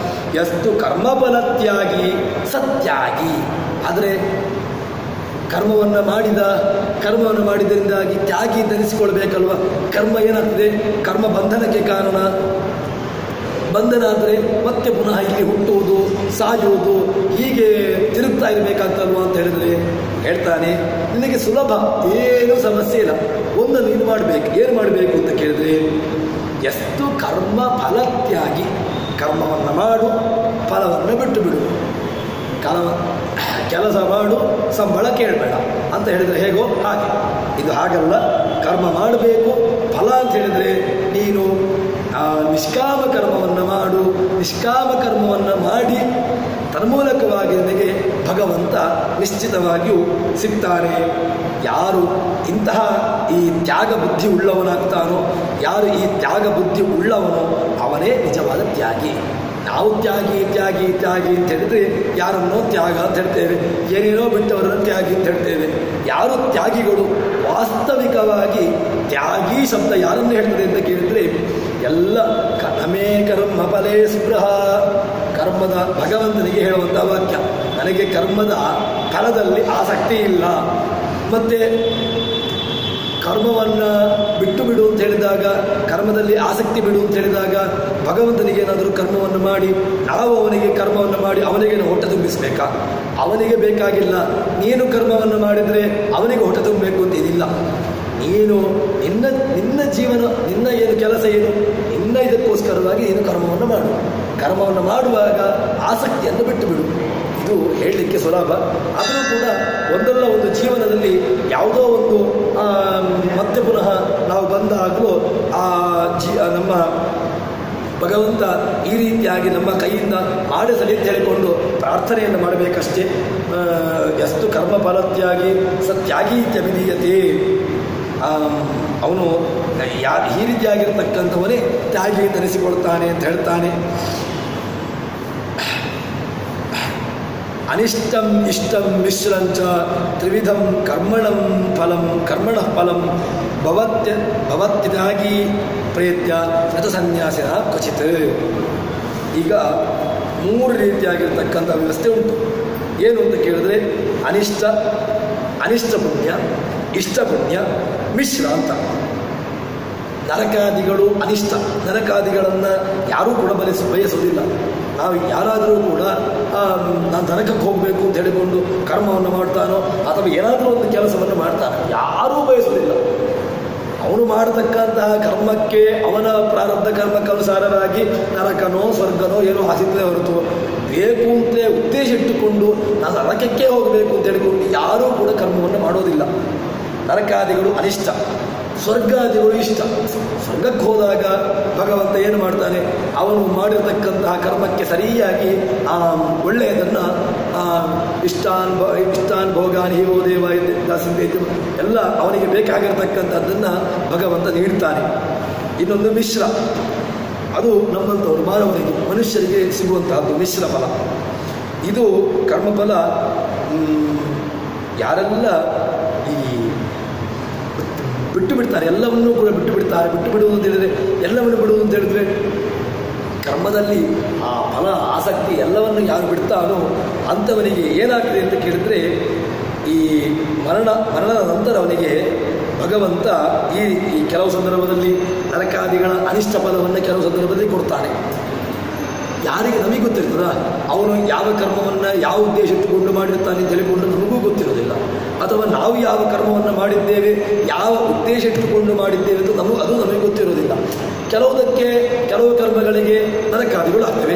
ಎಷ್ಟು ಕರ್ಮಫಲತ್ಯಾಗಿ ಸತ್ಯಾಗಿ, ಆದರೆ ಕರ್ಮವನ್ನು ಮಾಡಿದರಿಂದಾಗಿ ತ್ಯಾಗಿ ಧರಿಸಿಕೊಳ್ಬೇಕಲ್ವ. ಕರ್ಮ ಏನಾಗ್ತದೆ, ಕರ್ಮ ಬಂಧನಕ್ಕೆ ಕಾರಣ. ಬಂಧನ ಆದರೆ ಮತ್ತೆ ಪುನಃ ಇಲ್ಲಿ ಹುಟ್ಟುವುದು, ಸಾಯುವುದು, ಹೀಗೆ ತಿರುಗ್ತಾ ಇರಬೇಕಾಗ್ತಲ್ವ ಅಂತ ಹೇಳಿದ್ರೆ ಹೇಳ್ತಾನೆ, ನಿನಗೆ ಸುಲಭ, ಏನೂ ಸಮಸ್ಯೆ ಇಲ್ಲ. ಒಂದು ನೀನು ಮಾಡಬೇಕು. ಏನು ಮಾಡಬೇಕು ಅಂತ ಕೇಳಿದ್ರೆ, ಎಷ್ಟು ಕರ್ಮ ಫಲತ್ಯಾಗಿ, ಕರ್ಮವನ್ನು ಮಾಡು, ಫಲವನ್ನು ಬಿಟ್ಟು ಬಿಡು. ಕೆಲಸ ಮಾಡು, ಸಂಬಳ ಕೇಳಬೇಡ ಅಂತ ಹೇಳಿದರೆ ಹೇಗೋ ಹಾಗೆ. ಇದು ಹಾಗಲ್ಲ. ಕರ್ಮ ಮಾಡಬೇಕು, ಫಲ ಅಂತ ಹೇಳಿದರೆ ನೀನು ನಿಷ್ಕಾಮ ಕರ್ಮವನ್ನು ಮಾಡು. ನಿಷ್ಕಾಮ ಕರ್ಮವನ್ನು ಮಾಡಿ ತನ್ಮೂಲಕವಾಗಿ ನಿನಗೆ ಭಗವಂತ ನಿಶ್ಚಿತವಾಗಿಯೂ ಸಿಗ್ತಾನೆ. ಯಾರು ಇಂತಹ ಈ ತ್ಯಾಗ ಬುದ್ಧಿ ಉಳ್ಳವನಾಗ್ತಾನೋ, ಯಾರು ಈ ತ್ಯಾಗ ಬುದ್ಧಿ ಉಳ್ಳವನೋ ಅವನೇ ನಿಜವಾದ ತ್ಯಾಗಿ. ನಾವು ತ್ಯಾಗಿ ತ್ಯಾಗಿ ತ್ಯಾಗಿ ಅಂತ ಹೇಳಿದ್ರೆ ಯಾರನ್ನೋ ತ್ಯಾಗ ಅಂತ ಹೇಳ್ತೇವೆ, ಏನೇನೋ ಬಿಟ್ಟವರನ್ನು ತ್ಯಾಗಿ ಅಂತ ಹೇಳ್ತೇವೆ. ಯಾರು ತ್ಯಾಗಿಗಳು, ವಾಸ್ತವಿಕವಾಗಿ ತ್ಯಾಗಿ ಶಬ್ದ ಯಾರನ್ನು ಹೇಳ್ತದೆ ಅಂತ ಕೇಳಿದರೆ ಎಲ್ಲ ನಮೇ ಕರ್ಮ ಫಲೇ ಸ್ಪೃಹ, ಕರ್ಮದ ಭಗವಂತನಿಗೆ ಹೇಳುವಂಥ ವಾಕ್ಯ. ನನಗೆ ಕರ್ಮದ ಫಲದಲ್ಲಿ ಆಸಕ್ತಿ ಇಲ್ಲ. ಮತ್ತು ಕರ್ಮವನ್ನು ಬಿಟ್ಟು ಬಿಡು ಅಂತ ಹೇಳಿದಾಗ, ಕರ್ಮದಲ್ಲಿ ಆಸಕ್ತಿ ಬಿಡು ಅಂತ ಹೇಳಿದಾಗ ಭಗವಂತನಿಗೆ ಏನಾದರೂ ಕರ್ಮವನ್ನು ಮಾಡಿ ನಾವು ಅವನಿಗೆ ಕರ್ಮವನ್ನು ಮಾಡಿ ಅವನಿಗೆ ಹೊಟ್ಟೆ ತುಂಬಿಸಬೇಕಾ? ಅವನಿಗೆ ಬೇಕಾಗಿಲ್ಲ. ನೀನು ಕರ್ಮವನ್ನು ಮಾಡಿದರೆ ಅವನಿಗೆ ಹೊಟ್ಟೆ ತುಂಬಬೇಕು ಅಂತ ಏನಿಲ್ಲ. ನೀನು ನಿನ್ನ ಜೀವನ, ನಿನ್ನ ಏನು ಕೆಲಸ ಏನು, ನಿನ್ನ ಇದಕ್ಕೋಸ್ಕರವಾಗಿ ನೀನು ಕರ್ಮವನ್ನು ಮಾಡು. ಕರ್ಮವನ್ನು ಮಾಡುವಾಗ ಆಸಕ್ತಿಯನ್ನು ಬಿಟ್ಟು ಬಿಡು. ಇದು ಹೇಳಲಿಕ್ಕೆ ಸುಲಭ. ಆದರೂ ಕೂಡ ಒಂದಲ್ಲ ಒಂದು ಜೀವನದಲ್ಲಿ ಯಾವುದೋ ಒಂದು ಮತ್ತೆ ಪುನಃ ನಾವು ಬಂದಾಗಲೂ ನಮ್ಮ ಭಗವಂತ ಈ ರೀತಿಯಾಗಿ ನಮ್ಮ ಕೈಯಿಂದ ಮಾಡಿಸಲಿ ಅಂತ ಹೇಳಿಕೊಂಡು ಪ್ರಾರ್ಥನೆಯನ್ನು ಮಾಡಬೇಕಷ್ಟೇ. ಎಷ್ಟು ಕರ್ಮ ಫಲತ್ಯಾಗಿ ಸತ್ಯಾಗಿ ಇತ್ಯಭಿಧೀಯತೆ. ಅವನು ಈ ರೀತಿಯಾಗಿರ್ತಕ್ಕಂಥವನೇ ತ್ಯಾಗಿ ಧರಿಸಿಕೊಳ್ತಾನೆ ಅಂತ ಹೇಳ್ತಾನೆ. ಅನಿಷ್ಟಂ ಇಷ್ಟಂ ಮಿಶ್ರಂಚ ತ್ರಿವಿಧಂ ಕರ್ಮಣಃ ಫಲಂ ಭವತ್ಯಾಗಿ ಪ್ರೇತ್ಯ ಗತಸನ್ಯಾಸಿನ ಕ್ವಚಿತ್. ಈಗ 3 ರೀತಿಯಾಗಿರ್ತಕ್ಕಂಥ ವ್ಯವಸ್ಥೆ ಉಂಟು. ಏನು ಅಂತ ಕೇಳಿದ್ರೆ ಅನಿಷ್ಟ ಪುಣ್ಯ, ಇಷ್ಟ ಪುಣ್ಯ, ಮಿಶ್ರ ಅಂತ. ನರಕಾದಿಗಳು ಅನಿಷ್ಟ. ನರಕಾದಿಗಳನ್ನು ಯಾರೂ ಕೂಡ ಬಯಸೋದಿಲ್ಲ. ನಾವು ಯಾರಾದರೂ ಕೂಡ ನಾನು ನರಕಕ್ಕೆ ಹೋಗಬೇಕು ಅಂತ ಹೇಳಿಕೊಂಡು ಕರ್ಮವನ್ನು ಮಾಡ್ತಾನೋ ಅಥವಾ ಏನಾದರೂ ಒಂದು ಕೆಲಸವನ್ನು ಮಾಡ್ತಾನೆ, ಯಾರೂ ಬಯಸೋದಿಲ್ಲ. ಅವನು ಮಾಡತಕ್ಕಂತಹ ಕರ್ಮಕ್ಕೆ, ಅವನ ಪ್ರಾರಬ್ಧ ಕರ್ಮಕ್ಕನುಸಾರವಾಗಿ ನರಕನೋ ಸ್ವರ್ಗನೋ ಏನೋ ಆಸಿದ್ರೆ ಹೊರತು ಬೇಕು ಅಂತಲೇ ಉದ್ದೇಶ ಇಟ್ಟುಕೊಂಡು ನಾನು ನರಕಕ್ಕೆ ಹೋಗಬೇಕು ಅಂತ ಹೇಳಿಕೊಂಡು ಯಾರೂ ಕೂಡ ಕರ್ಮವನ್ನು ಮಾಡೋದಿಲ್ಲ. ನರಕಾದಿಗಳು ಅನಿಷ್ಟ, ಸ್ವರ್ಗಾದಿಗಳು ಇಷ್ಟ. ಸ್ವರ್ಗಕ್ಕೆ ಹೋದಾಗ ಭಗವಂತ ಏನು ಮಾಡ್ತಾನೆ, ಅವನು ಮಾಡಿರತಕ್ಕಂತಹ ಕರ್ಮಕ್ಕೆ ಸರಿಯಾಗಿ ಒಳ್ಳೆಯದನ್ನು ಇಷ್ಟಾನ್ ಭೋಗಾನ್ ಹೀರೋ ದೇವ ದಾಸಿಂದೇಜು ಎಲ್ಲ ಅವನಿಗೆ ಬೇಕಾಗಿರ್ತಕ್ಕಂಥದ್ದನ್ನು ಭಗವಂತ ನೀಡ್ತಾನೆ. ಇನ್ನೊಂದು ಮಿಶ್ರ, ಅದು ನಮ್ಮಂಥವ್ರು ಮಾನವರಿಗೆ, ಮನುಷ್ಯರಿಗೆ ಸಿಗುವಂತಹದ್ದು ಮಿಶ್ರ ಫಲ. ಇದು ಕರ್ಮಫಲ ಯಾರೆಲ್ಲ ಬಿಟ್ಟು ಬಿಡ್ತಾರೆ, ಎಲ್ಲವನ್ನೂ ಕೂಡ ಬಿಟ್ಟು ಬಿಡ್ತಾರೆ. ಬಿಟ್ಟು ಬಿಡುವುದು ಅಂತ ಹೇಳಿದರೆ ಎಲ್ಲವನ್ನು ಬಿಡುವುದು ಅಂತ ಹೇಳಿದ್ರೆ ಕರ್ಮದಲ್ಲಿ ಆ ಫಲ ಆಸಕ್ತಿ ಎಲ್ಲವನ್ನು ಯಾರು ಬಿಡ್ತಾನೋ ಅಂಥವನಿಗೆ ಏನಾಗ್ತದೆ ಅಂತ ಕೇಳಿದರೆ ಈ ಮರಣದ ನಂತರ ಅವನಿಗೆ ಭಗವಂತ ಈ ರೀತಿ ಕೆಲವು ಸಂದರ್ಭದಲ್ಲಿ ನರಕಾದಿಗಳ ಅನಿಷ್ಟ ಫಲವನ್ನು ಕೆಲವು ಸಂದರ್ಭದಲ್ಲಿ ಕೊಡ್ತಾನೆ. ಯಾರಿಗೆ ನಮಗೆ ಗೊತ್ತಿರ್ತದ ಅವನು ಯಾವ ಕರ್ಮವನ್ನು ಯಾವ ಉದ್ದೇಶ ಇಟ್ಟುಕೊಂಡು ಮಾಡಿರ್ತಾನೆ ಅಂತ ಹೇಳಿಕೊಂಡು ನಮಗೂ ಗೊತ್ತಿರೋದಿಲ್ಲ. ಅಥವಾ ನಾವು ಯಾವ ಕರ್ಮವನ್ನು ಮಾಡಿದ್ದೇವೆ, ಯಾವ ಉದ್ದೇಶ ಇಟ್ಟುಕೊಂಡು ಮಾಡಿದ್ದೇವೆ ಅಂತ ಅದು ನಮಗೆ ಗೊತ್ತಿರೋದಿಲ್ಲ. ಕೆಲವು ಕರ್ಮಗಳಿಗೆ ನರಕಾದಿಗಳು ಆಗ್ತವೆ,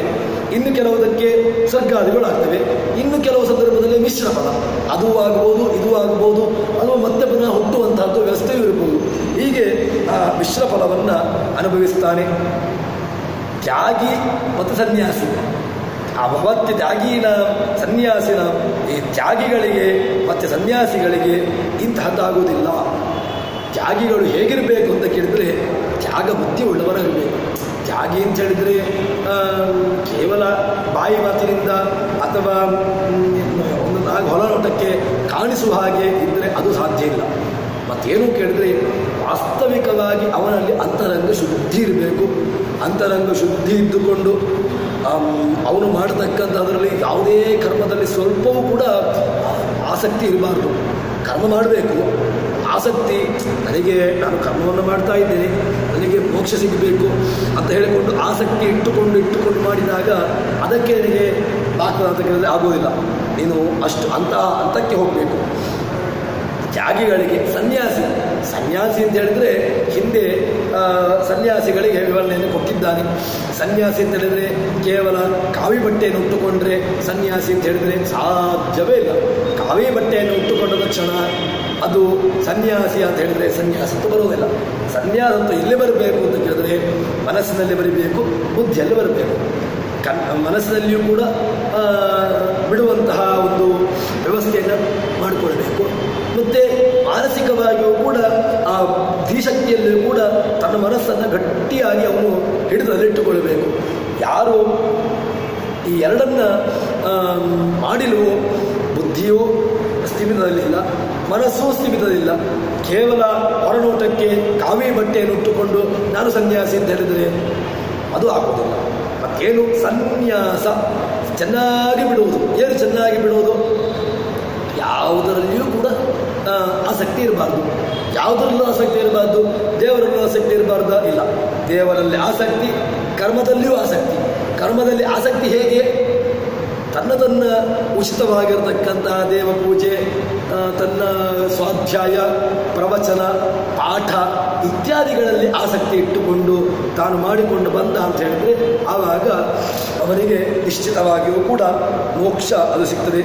ಇನ್ನು ಕೆಲವುದಕ್ಕೆ ಸ್ವರ್ಗಾದಿಗಳು ಆಗ್ತವೆ, ಇನ್ನು ಕೆಲವು ಸಂದರ್ಭದಲ್ಲಿ ಮಿಶ್ರ ಫಲ ಅದು ಆಗ್ಬೋದು, ಇದು ಆಗ್ಬೋದು, ಅಥವಾ ಮತ್ತೆ ಪುನಃ ಹುಟ್ಟುವಂತಹದ್ದು ವ್ಯವಸ್ಥೆಯೂ ಇರ್ಬೋದು. ಹೀಗೆ ಆ ಮಿಶ್ರ ಫಲವನ್ನು ಅನುಭವಿಸ್ತಾನೆ. ತ್ಯಾಗಿ ಮತ್ತು ಸನ್ಯಾಸಿ, ಆ ಭವತ್ಯ ತ್ಯಾಗೀನ ಸನ್ಯಾಸಿನ ಈ ತ್ಯಾಗಿಗಳಿಗೆ ಮತ್ತು ಸನ್ಯಾಸಿಗಳಿಗೆ ಇಂತಹದ್ದಾಗುವುದಿಲ್ಲ. ತ್ಯಾಗಿಗಳು ಹೇಗಿರಬೇಕು ಅಂತ ಕೇಳಿದರೆ ತ್ಯಾಗ ಬುದ್ಧಿ ಉಳ್ಳವರಾಗಬೇಕು. ತ್ಯಾಗಿ ಅಂತ ಹೇಳಿದರೆ ಕೇವಲ ಬಾಯಿ ಮಾತಿನಿಂದ ಅಥವಾ ಒಂದು ಹೊಲನೋಟಕ್ಕೆ ಕಾಣಿಸುವ ಹಾಗೆ ಇದ್ದರೆ ಅದು ಸಾಧ್ಯ ಇಲ್ಲ. ಮತ್ತೇನು ಕೇಳಿದರೆ ವಾಸ್ತವಿಕವಾಗಿ ಅವನಲ್ಲಿ ಅಂತರಂಗ ಶುದ್ಧಿ ಇರಬೇಕು. ಅಂತರಂಗ ಶುದ್ಧಿ ಇದ್ದುಕೊಂಡು ಅವನು ಮಾಡತಕ್ಕಂಥದ್ರಲ್ಲಿ ಯಾವುದೇ ಕರ್ಮದಲ್ಲಿ ಸ್ವಲ್ಪವೂ ಕೂಡ ಆಸಕ್ತಿ ಇರಬಾರ್ದು. ಕರ್ಮ ಮಾಡಬೇಕು, ಆಸಕ್ತಿ ನಾನು ಕರ್ಮವನ್ನು ಮಾಡ್ತಾ ಇದ್ದೇನೆ, ನನಗೆ ಮೋಕ್ಷ ಸಿಗಬೇಕು ಅಂತ ಹೇಳಿಕೊಂಡು ಆಸಕ್ತಿ ಇಟ್ಟುಕೊಂಡು ಮಾಡಿದಾಗ ಅದಕ್ಕೆ ನನಗೆ ಆಗ್ತದೆ ಅಂತ ಕೇಳಿದ್ರೆ ಆಗೋದಿಲ್ಲ. ನೀನು ಅಷ್ಟು ಹಂತಕ್ಕೆ ಹೋಗಬೇಕು. ತ್ಯಾಗಿಗಳಿಗೆ ಸನ್ಯಾಸಿ ಅಂತ ಹೇಳಿದ್ರೆ ಹಿಂದೆ ಸನ್ಯಾಸಿಗಳಿಗೆ ವಿವರಣೆಯನ್ನು ಕೊಟ್ಟಿದ್ದಾನೆ. ಸನ್ಯಾಸಿ ಅಂತ ಹೇಳಿದ್ರೆ ಕೇವಲ ಕಾವಿ ಬಟ್ಟೆಯನ್ನು ಉಟ್ಟುಕೊಂಡ್ರೆ ಸನ್ಯಾಸಿ ಅಂತ ಹೇಳಿದ್ರೆ ಸಾಧ್ಯವೇ ಇಲ್ಲ. ಕಾವಿ ಬಟ್ಟೆಯನ್ನು ಉಟ್ಟುಕೊಂಡ ತಕ್ಷಣ ಅದು ಸನ್ಯಾಸಿ ಅಂತ ಹೇಳಿದರೆ ಸನ್ಯಾಸತ್ತು ಬರುವುದಿಲ್ಲ. ಸನ್ಯಾಸತ್ತು ಎಲ್ಲಿ ಬರಬೇಕು ಅಂತ ಕೇಳಿದ್ರೆ ಮನಸ್ಸಿನಲ್ಲಿ ಬರಬೇಕು, ಬುದ್ಧಿಯಲ್ಲಿ ಬರಬೇಕು. ಮನಸ್ಸಿನಲ್ಲಿಯೂ ಕೂಡ ಬಿಡುವಂತಹ ಒಂದು ವ್ಯವಸ್ಥೆಯನ್ನು ಮಾಡಿಕೊಳ್ಬೇಕು. ಮತ್ತು ಮಾನಸಿಕವಾಗಿಯೂ ಕೂಡ ಆ ಧೀಶಕ್ತಿಯಲ್ಲಿಯೂ ಕೂಡ ತನ್ನ ಮನಸ್ಸನ್ನು ಗಟ್ಟಿಯಾಗಿ ಅವನು ಹಿಡಿದಲ್ಲಿಟ್ಟುಕೊಳ್ಬೇಕು. ಯಾರು ಈ ಎರಡನ್ನ ಮಾಡಿಲ್ವೋ ಬುದ್ಧಿಯೂ ಸ್ಥಿಮಿತದಲ್ಲಿಲ್ಲ, ಮನಸ್ಸೂ ಸ್ಥಿಮಿತದಿಲ್ಲ. ಕೇವಲ ಹೊರನೋಟಕ್ಕೆ ಕಾವಿ ಬಟ್ಟೆಯನ್ನು ಉಟ್ಟುಕೊಂಡು ನಾನು ಸನ್ಯಾಸಿ ಅಂತ ಹೇಳಿದರೆ ಅದು ಆಗುವುದಿಲ್ಲ. ಮತ್ತೇನು ಸನ್ಯಾಸ ಚೆನ್ನಾಗಿ ಬಿಡುವುದು. ಏನು ಚೆನ್ನಾಗಿ ಬಿಡುವುದು? ಯಾವುದರಲ್ಲಿಯೂ ಕೂಡ ಆಸಕ್ತಿ ಇರಬಾರ್ದು. ಯಾವುದರಲ್ಲೂ ಆಸಕ್ತಿ ಇರಬಾರ್ದು. ದೇವರಲ್ಲೂ ಆಸಕ್ತಿ ಇರಬಾರ್ದು ಇಲ್ಲ. ದೇವರಲ್ಲಿ ಆಸಕ್ತಿ, ಕರ್ಮದಲ್ಲಿಯೂ ಆಸಕ್ತಿ. ಕರ್ಮದಲ್ಲಿ ಆಸಕ್ತಿ ಹೇಗೆ? ತನ್ನ ಉಚಿತವಾಗಿರತಕ್ಕಂತಹ ದೇವ ಪೂಜೆ, ತನ್ನ ಸ್ವಾಧ್ಯಾಯ, ಪ್ರವಚನ, ಪಾಠ ಇತ್ಯಾದಿಗಳಲ್ಲಿ ಆಸಕ್ತಿ ಇಟ್ಟುಕೊಂಡು ತಾನು ಮಾಡಿಕೊಂಡು ಬಂದ ಅಂತ ಹೇಳಿದ್ರೆ ಆವಾಗ ಅವನಿಗೆ ನಿಶ್ಚಿತವಾಗಿಯೂ ಕೂಡ ಮೋಕ್ಷ ಅದು ಸಿಗ್ತದೆ.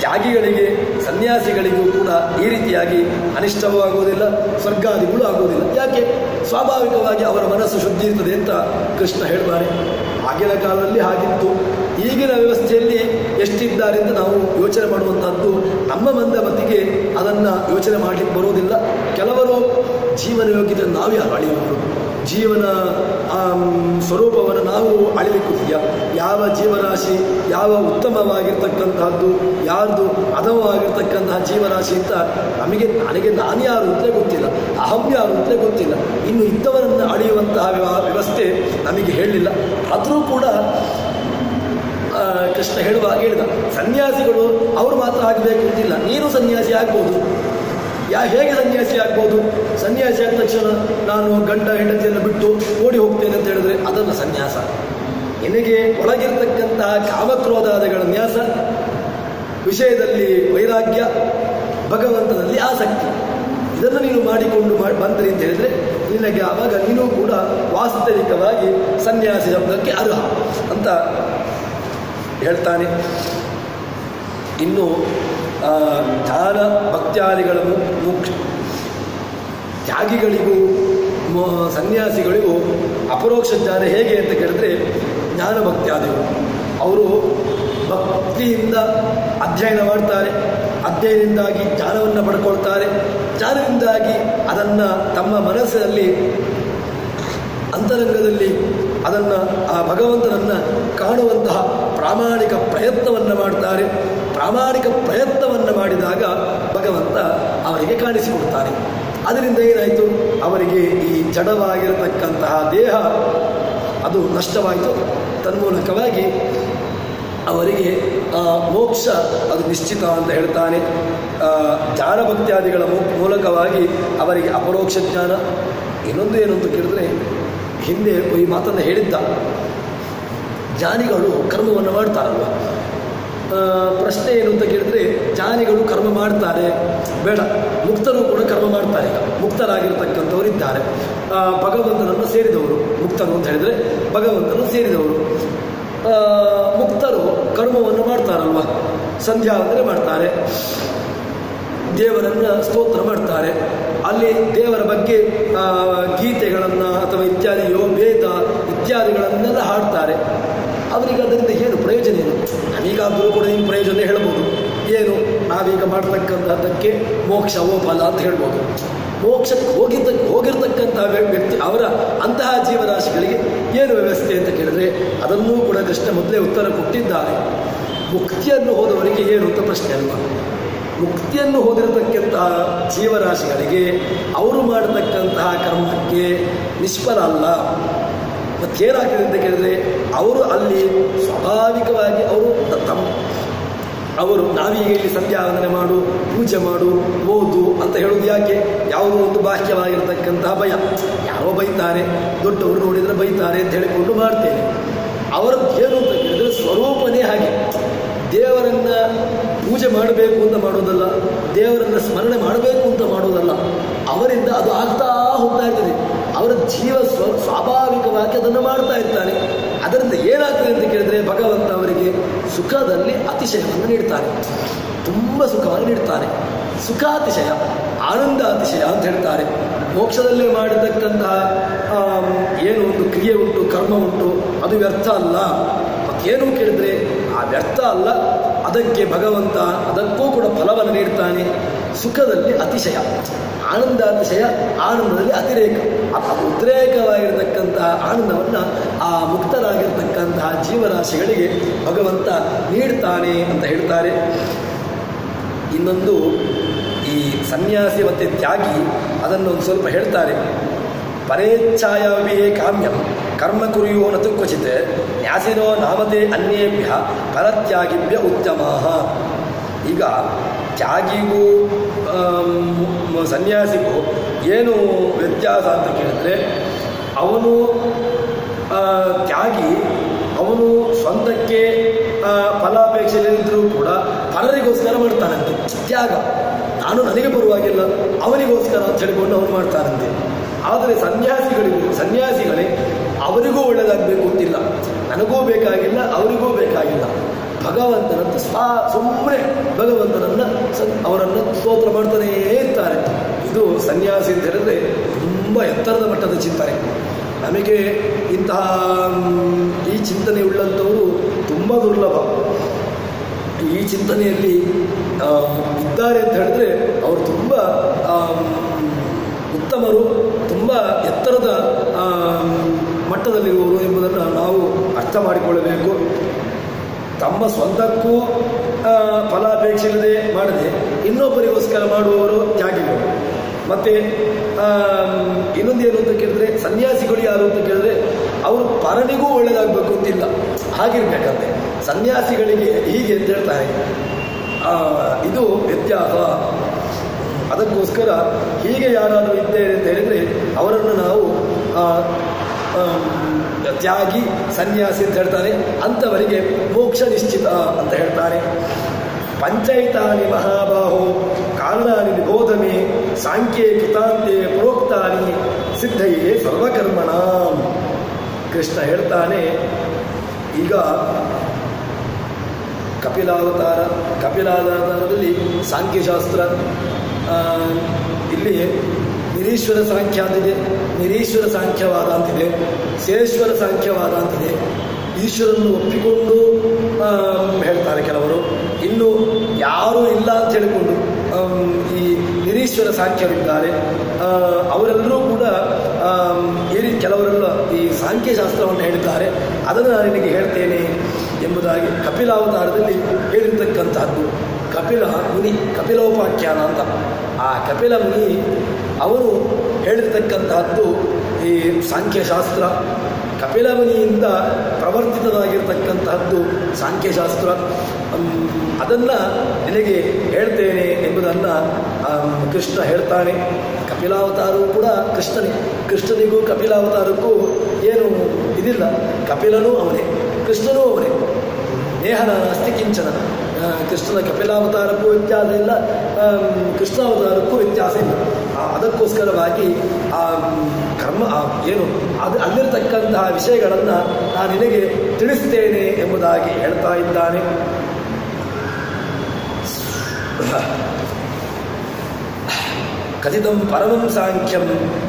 ತ್ಯಾಗಿಗಳಿಗೆ ಸನ್ಯಾಸಿಗಳಿಗೂ ಕೂಡ ಈ ರೀತಿಯಾಗಿ ಅನಿಷ್ಟವೂ ಆಗುವುದಿಲ್ಲ, ಸ್ವರ್ಗಾದಿಗಳು ಆಗುವುದಿಲ್ಲ. ಯಾಕೆ? ಸ್ವಾಭಾವಿಕವಾಗಿ ಅವರ ಮನಸ್ಸು ಶುದ್ಧಿ ಇರ್ತದೆ ಅಂತ ಕೃಷ್ಣ ಹೇಳ್ತಾರೆ. ಆಗಿನ ಕಾಲದಲ್ಲಿ ಹಾಗಿತ್ತು. ಈಗಿನ ವ್ಯವಸ್ಥೆಯಲ್ಲಿ ಎಷ್ಟಿದ್ದಾರೆ ಅಂತ ನಾವು ಯೋಚನೆ ಮಾಡುವಂತಹದ್ದು ನಮ್ಮ ಮಂದಮತಿಗೆ ಅದನ್ನು ಯೋಚನೆ ಮಾಡಲಿಕ್ಕೆ ಬರೋದಿಲ್ಲ. ಕೆಲವರು ಜೀವನ ಯೋಗ್ಯತೆ ನಾವು ಯಾರು ಅಳಿಯುವುದು? ಜೀವನ ಸ್ವರೂಪವನ್ನು ನಾವು ಅಳಿಲಿಕ್ಕಿದೆಯಾ? ಯಾವ ಜೀವರಾಶಿ ಯಾವ ಉತ್ತಮವಾಗಿರ್ತಕ್ಕಂತಹದ್ದು, ಯಾರ್ದು ಅಧಮವಾಗಿರ್ತಕ್ಕಂತಹ ಜೀವರಾಶಿ ಅಂತ ನನಗೆ ನಾನು ಯಾರು ಅಂತಲೇ ಗೊತ್ತಿಲ್ಲ, ಅಹಂ ಯಾರು ಅಂತಲೇ ಗೊತ್ತಿಲ್ಲ. ಇನ್ನು ಇದ್ದವರನ್ನು ಅಳೆಯುವಂತಹ ವ್ಯವಸ್ಥೆ ನಮಗೆ ಹೇಳಲಿಲ್ಲ. ಆದರೂ ಕೂಡ ಕೃಷ್ಣ ಹೇಳಿದ ಸನ್ಯಾಸಿಗಳು ಅವರು ಮಾತ್ರ ಆಗಬೇಕು ಅಂತಿಲ್ಲ. ನೀನು ಸನ್ಯಾಸಿ ಆಗ್ಬೋದು. ಹೇಗೆ ಸನ್ಯಾಸಿ ಆಗ್ಬೋದು? ಸನ್ಯಾಸಿ ಆದ ತಕ್ಷಣ ನಾನು ಗಂಡ ಹೆಂಡತಿಯನ್ನು ಬಿಟ್ಟು ಓಡಿ ಹೋಗ್ತೇನೆ ಅಂತ ಹೇಳಿದ್ರೆ ಅದನ್ನು ಸನ್ಯಾಸ. ನಿನಗೆ ಒಳಗಿರ್ತಕ್ಕಂತಹ ಕಾಮಕ್ರೋಧಾದಿಗಳ ನ್ಯಾಸ, ವಿಷಯದಲ್ಲಿ ವೈರಾಗ್ಯ, ಭಗವಂತನಲ್ಲಿ ಆಸಕ್ತಿ, ಇದನ್ನು ನೀನು ಮಾಡಿಕೊಂಡು ಬಂದ್ರಿ ಅಂತ ಹೇಳಿದ್ರೆ ನಿನಗೆ ಆವಾಗ ನೀನು ಕೂಡ ವಾಸ್ತವಿಕವಾಗಿ ಸನ್ಯಾಸಿ ಶಬ್ದಕ್ಕೆ ಅರ್ಹ ಅಂತ ಹೇಳ್ತಾನೆ. ಇನ್ನು ಜ್ಞಾನ ಭಕ್ತ್ಯಾದಿಗಳ ತ್ಯಾಗಿಗಳಿಗೂ ಸನ್ಯಾಸಿಗಳಿಗೂ ಅಪರೋಕ್ಷ ಜ್ಞಾನ ಹೇಗೆ ಅಂತ ಕೇಳಿದ್ರೆ ಜ್ಞಾನ ಭಕ್ತ್ಯಾದಿಗಳು ಅವರು ಭಕ್ತಿಯಿಂದ ಅಧ್ಯಯನ ಮಾಡ್ತಾರೆ. ಅಧ್ಯಯನದಿಂದಾಗಿ ಜ್ಞಾನವನ್ನು ಪಡ್ಕೊಳ್ತಾರೆ. ಜ್ಞಾನದಿಂದಾಗಿ ಅದನ್ನು ತಮ್ಮ ಮನಸ್ಸಿನಲ್ಲಿ ಅಂತರಂಗದಲ್ಲಿ ಅದನ್ನು ಆ ಭಗವಂತನನ್ನು ಕಾಣುವಂತಹ ಪ್ರಾಮಾಣಿಕ ಪ್ರಯತ್ನವನ್ನು ಮಾಡ್ತಾರೆ. ಪ್ರಾಮಾಣಿಕ ಪ್ರಯತ್ನವನ್ನು ಮಾಡಿದಾಗ ಭಗವಂತ ಅವರಿಗೆ ಕಾಣಿಸಿಕೊಡ್ತಾನೆ. ಅದರಿಂದ ಏನಾಯಿತು, ಅವರಿಗೆ ಈ ಜಡವಾಗಿರತಕ್ಕಂತಹ ದೇಹ ಅದು ನಷ್ಟವಾಯಿತು. ತನ್ಮೂಲಕವಾಗಿ ಅವರಿಗೆ ಮೋಕ್ಷ ಅದು ನಿಶ್ಚಿತ ಅಂತ ಹೇಳ್ತಾನೆ. ಜ್ಞಾನಭಕ್ತ್ಯಾದಿಗಳ ಮೂಲಕವಾಗಿ ಅವರಿಗೆ ಅಪರೋಕ್ಷ ಜ್ಞಾನ. ಇನ್ನೊಂದು ಏನು ಅಂತ ಕೇಳಿದ್ರೆ, ಹಿಂದೆ ಈ ಮಾತನ್ನು ಹೇಳಿದ್ದ, ಜ್ಞಾನಿಗಳು ಕರ್ಮವನ್ನು ಮಾಡ್ತಾರಲ್ವ. ಪ್ರಶ್ನೆ ಏನು ಅಂತ ಕೇಳಿದ್ರೆ, ಜ್ಞಾನಿಗಳು ಕರ್ಮ ಮಾಡ್ತಾರೆ ಬೇಡ, ಮುಕ್ತರು ಕೂಡ ಕರ್ಮ ಮಾಡ್ತಾರೆ. ಈಗ ಮುಕ್ತರಾಗಿರ್ತಕ್ಕಂಥವರು ಇದ್ದಾರೆ, ಭಗವಂತನನ್ನು ಸೇರಿದವರು. ಮುಕ್ತರು ಅಂತ ಹೇಳಿದರೆ ಭಗವಂತನನ್ನು ಸೇರಿದವರು. ಮುಕ್ತರು ಕರ್ಮವನ್ನು ಮಾಡ್ತಾರಲ್ವ, ಸಂಧ್ಯಾ ವಂದನೆ ಮಾಡ್ತಾರೆ, ದೇವರನ್ನು ಸ್ತೋತ್ರ ಮಾಡ್ತಾರೆ, ಅಲ್ಲಿ ದೇವರ ಬಗ್ಗೆ ಗೀತೆಗಳನ್ನು ಅಥವಾ ಇತ್ಯಾದಿಯೋ ವೇದ ಇತ್ಯಾದಿಗಳನ್ನೆಲ್ಲ ಹಾಡ್ತಾರೆ. ಅವರಿಗೆ ಅದರಿಂದ ಏನು ಪ್ರಯೋಜನ ಏನು? ನಮಗಾದರೂ ಕೂಡ ಏನು ಪ್ರಯೋಜನ ಹೇಳ್ಬೋದು. ಏನು, ನಾವೀಗ ಮಾಡತಕ್ಕಂಥದ್ದಕ್ಕೆ ಮೋಕ್ಷವೋ ಫಲ ಅಂತ ಹೇಳ್ಬೋದು. ಮೋಕ್ಷಕ್ಕೆ ಹೋಗಿರ್ತಕ್ಕಂತಹ ವ್ಯಕ್ತಿ ಅವರ ಅಂತಹ ಜೀವರಾಶಿಗಳಿಗೆ ಏನು ವ್ಯವಸ್ಥೆ ಅಂತ ಕೇಳಿದ್ರೆ, ಅದನ್ನೂ ಕೂಡ ಕೃಷ್ಣ ಮೊದಲೇ ಉತ್ತರ ಕೊಟ್ಟಿದ್ದಾರೆ. ಮುಕ್ತಿಯನ್ನು ಹೋದವರಿಗೆ ಏನು ಅಂತ ಪ್ರಶ್ನೆ ಅಲ್ವಾ. ಮುಕ್ತಿಯನ್ನು ಹೋದಿರತಕ್ಕಂತಹ ಜೀವರಾಶಿಗಳಿಗೆ ಅವರು ಮಾಡತಕ್ಕಂತಹ ಕರ್ಮಕ್ಕೆ ನಿಷ್ಫಲ ಅಲ್ಲ. ಮತ್ತೇನಾಗ್ತದೆ ಅಂತ ಕೇಳಿದ್ರೆ, ಅವರು ಅಲ್ಲಿ ಸ್ವಾಭಾವಿಕವಾಗಿ ಅವರು ನಾವೀಗ ಇಲ್ಲಿ ಸಂಧ್ಯಾ ವಂದನೆ ಮಾಡು, ಪೂಜೆ ಮಾಡು, ಓದು ಅಂತ ಹೇಳೋದು ಯಾಕೆ? ಯಾವುದೋ ಒಂದು ಬಾಹ್ಯವಾಗಿರತಕ್ಕಂತಹ ಭಯ. ಯಾರೋ ಬೈತಾರೆ, ದೊಡ್ಡವರು ನೋಡಿದರೆ ಬೈತಾರೆ ಅಂತ ಹೇಳಿಕೊಂಡು ಮಾಡ್ತೇನೆ. ಅವರದ್ದು ಏನು ಅಂತ ಕೇಳಿದ್ರೆ ಸ್ವರೂಪನೇ ಹಾಗೆ. ದೇವರನ್ನು ಪೂಜೆ ಮಾಡಬೇಕು ಅಂತ ಮಾಡೋದಲ್ಲ, ದೇವರನ್ನು ಸ್ಮರಣೆ ಮಾಡಬೇಕು ಅಂತ ಮಾಡೋದಲ್ಲ, ಅವರಿಂದ ಅದು ಆಗ್ತಾ ಹೋಗ್ತಾ ಇರ್ತದೆ. ಅವರ ಜೀವ ಸ್ವಾಭಾವಿಕವಾಗಿ ಅದನ್ನು ಮಾಡ್ತಾ ಇರ್ತಾನೆ. ಅದರಿಂದ ಏನಾಗ್ತದೆ ಅಂತ ಕೇಳಿದ್ರೆ, ಭಗವಂತ ಅವರಿಗೆ ಸುಖದಲ್ಲಿ ಅತಿಶಯವನ್ನು ನೀಡ್ತಾನೆ, ತುಂಬ ಸುಖವನ್ನು ನೀಡ್ತಾನೆ. ಸುಖಾತಿಶಯ, ಆನಂದಾತಿಶಯ ಅಂತ ಹೇಳ್ತಾರೆ. ಮೋಕ್ಷದಲ್ಲೇ ಮಾಡಿರ್ತಕ್ಕಂತಹ ಏನು ಒಂದು ಕ್ರಿಯೆ ಉಂಟು, ಕರ್ಮ ಉಂಟು, ಅದು ವ್ಯರ್ಥ ಅಲ್ಲ. ಮತ್ತೇನು ಕೇಳಿದ್ರೆ ಆ ವ್ಯರ್ಥ ಅಲ್ಲ, ಅದಕ್ಕೆ ಭಗವಂತ ಅದಕ್ಕೂ ಕೂಡ ಫಲವನ್ನು ನೀಡ್ತಾನೆ. ಸುಖದಲ್ಲಿ ಅತಿಶಯ, ಆನಂದಾತಿಶಯ, ಆನಂದದಲ್ಲಿ ಅತಿರೇಕ. ಉದ್ರೇಕವಾಗಿರತಕ್ಕಂತಹ ಆನಂದವನ್ನು ಆ ಮುಕ್ತರಾಗಿರ್ತಕ್ಕಂತಹ ಜೀವರಾಶಿಗಳಿಗೆ ಭಗವಂತ ನೀಡ್ತಾನೆ ಅಂತ ಹೇಳ್ತಾರೆ. ಇನ್ನೊಂದು ಈ ಸನ್ಯಾಸಿ ಮತ್ತು ತ್ಯಾಗಿ ಅದನ್ನು ಒಂದು ಸ್ವಲ್ಪ ಹೇಳ್ತಾರೆ. ಪರೇಚ್ಛಾಯವೇ ಕಾಮ್ಯಂ ಕರ್ಮ ಕುರಿಯೋ ನತು ಕ್ವಚಿತ್ ನ್ಯಾಸಿನೋ ನಾಮತೆ ಅನ್ಯೇಭ್ಯ ಪರತ್ಯಾಗಿಭ್ಯ ಉತ್ತಮಃ. ಈಗ ತ್ಯಾಗಿಗೂ ಸನ್ಯಾಸಿಗೂ ಏನು ವ್ಯತ್ಯಾಸ ಅಂತ ಕೇಳಿದ್ರೆ, ಅವನು ತ್ಯಾಗಿ, ಅವನು ಸ್ವಂತಕ್ಕೆ ಫಲಾಪೇಕ್ಷೆಯಲ್ಲಿದ್ದರೂ ಕೂಡ ಪರರಿಗೋಸ್ಕರ ಮಾಡ್ತಾನಂತೆ ತ್ಯಾಗ. ನಾನು ನನಗೆ ಬರುವಾಗಿಲ್ಲ, ಅವನಿಗೋಸ್ಕರ ಅಂತ ಹೇಳಿಕೊಂಡು ಅವನು ಮಾಡ್ತಾನಂತೆ. ಆದರೆ ಸನ್ಯಾಸಿಗಳೇ ಅವರಿಗೂ ಒಳ್ಳೆಯದಾಗಬೇಕು ಅಂತಿಲ್ಲ, ನನಗೂ ಬೇಕಾಗಿಲ್ಲ, ಅವರಿಗೂ ಬೇಕಾಗಿಲ್ಲ. ಭಗವಂತನಂತ ಸುಮ್ಮನೆ ಭಗವಂತನನ್ನು ಅವರನ್ನು ಸ್ತೋತ್ರ ಮಾಡ್ತಾನೇ ಇರ್ತಾರೆ. ಇದು ಸನ್ಯಾಸಿ ಅಂತ ಹೇಳಿದ್ರೆ ತುಂಬ ಎತ್ತರದ ಮಟ್ಟದ ಚಿಂತನೆ. ನಮಗೆ ಇಂತಹ ಈ ಚಿಂತನೆ ಉಳ್ಳಂಥವರು ತುಂಬ ದುರ್ಲಭ. ಈ ಚಿಂತನೆಯಲ್ಲಿ ಇದ್ದಾರೆ ಅಂತ ಹೇಳಿದ್ರೆ ಅವರು ತುಂಬ ಉತ್ತಮರು, ತುಂಬ ಎತ್ತರದ ಮಟ್ಟದಲ್ಲಿರುವವರು ಎಂಬುದನ್ನು ನಾವು ಅರ್ಥ ಮಾಡಿಕೊಳ್ಳಬೇಕು. ತಮ್ಮ ಸ್ವಂತಕ್ಕೂ ಫಲಾಪೇಕ್ಷೆ ಇಲ್ಲದೆ ಮಾಡದೆ ಇನ್ನೊಬ್ಬರಿಗೋಸ್ಕರ ಮಾಡುವವರು ತ್ಯಾಗಿಗಳು. ಮತ್ತು ಇನ್ನೊಂದು ಏನು ಅಂತ ಕೇಳಿದ್ರೆ, ಸನ್ಯಾಸಿಗಳು ಯಾರು ಅಂತ ಕೇಳಿದ್ರೆ ಅವರು ಪರನಿಗೂ ಒಳ್ಳೆಯದಾಗಬೇಕು ಅಂತಿಲ್ಲ, ಹಾಗಿರ್ಬೇಕಂತೆ. ಸನ್ಯಾಸಿಗಳಿಗೆ ಹೀಗೆ ಅಂತ ಹೇಳ್ತಾರೆ. ಇದು ವ್ಯತ್ಯಾಸ. ಅದಕ್ಕೋಸ್ಕರ ಹೀಗೆ ಯಾರಾದರೂ ಇದ್ದೇವೆ ಅಂತ ಹೇಳಿದರೆ ಅವರನ್ನು ನಾವು ತ್ಯಾಗಿ ಸನ್ಯಾಸಿ ಅಂತ ಹೇಳ್ತಾರೆ. ಅಂಥವರಿಗೆ ಮೋಕ್ಷ ನಿಶ್ಚಿತ ಅಂತ ಹೇಳ್ತಾರೆ. ಪಂಚೈತಾನಿ ಮಹಾಬಾಹೋ ಕಾರಣಾನಿ ನಿಬೋಧಮೆ ಸಾಂಖ್ಯೆ ಕೃತಾಂತೆ ಪ್ರೋಕ್ತಾನಿ ಸಿದ್ಧಯೇ ಸರ್ವಕರ್ಮಣ. ಕೃಷ್ಣ ಹೇಳ್ತಾನೆ, ಈಗ ಕಪಿಲಾವತಾರದಲ್ಲಿ ಸಾಂಖ್ಯಶಾಸ್ತ್ರ, ಇಲ್ಲಿ ನಿರೀಶ್ವರ ಸಾಂಖ್ಯ ಅಂತಿದೆ, ನಿರೀಶ್ವರ ಸಾಂಖ್ಯವಾದ ಅಂತಿದೆ, ಸೇಶ್ವರ ಸಾಂಖ್ಯವಾದ ಅಂತಿದೆ. ಈಶ್ವರನ್ನು ಒಪ್ಪಿಕೊಂಡು ಹೇಳ್ತಾರೆ ಕೆಲವರು, ಇನ್ನು ಯಾರೂ ಇಲ್ಲ ಅಂತ ಹೇಳಿಕೊಂಡು ಈ ನಿರೀಶ್ವರ ಸಾಂಖ್ಯರಿದ್ದಾರೆ. ಅವರೆಲ್ಲರೂ ಕೂಡ ಕೆಲವರೆಲ್ಲ ಈ ಸಾಂಖ್ಯಶಾಸ್ತ್ರವನ್ನು ಹೇಳಿದ್ದಾರೆ. ಅದನ್ನು ನಾನು ನಿನಗೆ ಹೇಳ್ತೇನೆ ಎಂಬುದಾಗಿ ಕಪಿಲಾವತಾರದಲ್ಲಿ ಹೇಳಿರ್ತಕ್ಕಂಥದ್ದು. ಕಪಿಲ ಮುನಿ, ಕಪಿಲೋಪಾಖ್ಯಾನ ಅಂತ. ಆ ಕಪಿಲ ಮುನಿ ಅವನು ಹೇಳಿರ್ತಕ್ಕಂತಹದ್ದು ಈ ಸಾಂಖ್ಯಶಾಸ್ತ್ರ. ಕಪಿಲಮುನಿಯಿಂದ ಪ್ರವರ್ತಿತವಾಗಿರ್ತಕ್ಕಂತಹದ್ದು ಸಾಂಖ್ಯಶಾಸ್ತ್ರ. ಅದನ್ನು ನಿನಗೆ ಹೇಳ್ತೇನೆ ಎಂಬುದನ್ನು ಕೃಷ್ಣ ಹೇಳ್ತಾನೆ. ಕಪಿಲಾವತಾರವೂ ಕೂಡ ಕೃಷ್ಣನಿಗೂ ಕಪಿಲಾವತಾರಕ್ಕೂ ಏನು ಇದಿಲ್ಲ. ಕಪಿಲನೂ ಅವನೇ, ಕೃಷ್ಣನೂ ಅವನೇ. ನೇಹನ ಅಸ್ತಿ ಕಿಂಚನ. ಕೃಷ್ಣನ ಕಪಿಲಾವತಾರಕ್ಕೂ ವ್ಯತ್ಯಾಸ ಇಲ್ಲ, ಕೃಷ್ಣಾವತಾರಕ್ಕೂ ವ್ಯತ್ಯಾಸ ಇಲ್ಲ. ಅದಕ್ಕೋಸ್ಕರವಾಗಿ ಆ ಕರ್ಮ ಏನು ಅಲ್ಲಿರ್ತಕ್ಕಂತಹ ವಿಷಯಗಳನ್ನು ನಾನು ನಿನಗೆ ತಿಳಿಸ್ತೇನೆ ಎಂಬುದಾಗಿ ಹೇಳ್ತಾ ಇದ್ದಾನೆ. ಕಥಿತಂ ಪರಮಂ ಸಾಂಖ್ಯಂ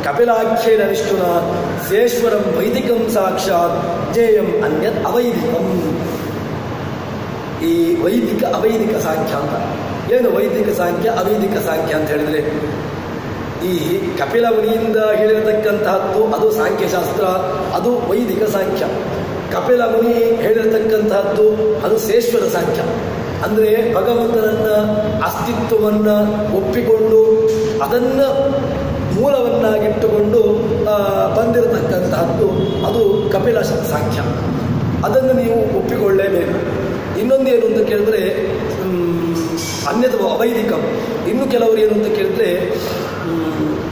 ಕಪಿಲಾಖ್ಯೇನ ವಿಷ್ಣುನ ಸೇಶ್ವರಂ ವೈದಿಕಂ ಸಾಕ್ಷಾತ್ ಜ್ಞೇಯಂ ಅನ್ಯತ್ ಅವೈದಿಕಂ. ಈ ವೈದಿಕ ಅವೈದಿಕ ಸಾಂಖ್ಯ ಅಂತ ಏನು? ವೈದಿಕ ಸಾಂಖ್ಯ ಅವೈದಿಕ ಸಾಂಖ್ಯ ಅಂತ ಹೇಳಿದರೆ, ಈ ಕಪಿಲ ಮುನಿಯಿಂದ ಹೇಳಿರತಕ್ಕಂತಹದ್ದು ಅದು ಸಾಂಖ್ಯಶಾಸ್ತ್ರ, ಅದು ವೈದಿಕ ಸಾಂಖ್ಯ. ಕಪಿಲ ಮುನಿ ಹೇಳಿರತಕ್ಕಂತಹದ್ದು ಅದು ಸೇಶ್ವರ ಸಾಂಖ್ಯ. ಅಂದರೆ ಭಗವಂತನನ್ನ ಅಸ್ತಿತ್ವವನ್ನ ಒಪ್ಪಿಕೊಂಡು ಅದನ್ನು ಮೂಲವನ್ನಾಗಿಟ್ಟುಕೊಂಡು ಬಂದಿರತಕ್ಕಂತಹದ್ದು ಅದು ಕಪಿಲ ಸಾಂಖ್ಯ. ಅದನ್ನು ನೀವು ಒಪ್ಪಿಕೊಳ್ಳೇಬೇಕು. ಇನ್ನೊಂದೇನು ಅಂತ ಕೇಳಿದ್ರೆ ಅನ್ಯಥ ಅವೈದಿಕ. ಇನ್ನು ಕೆಲವರು ಏನು ಅಂತ ಕೇಳಿದ್ರೆ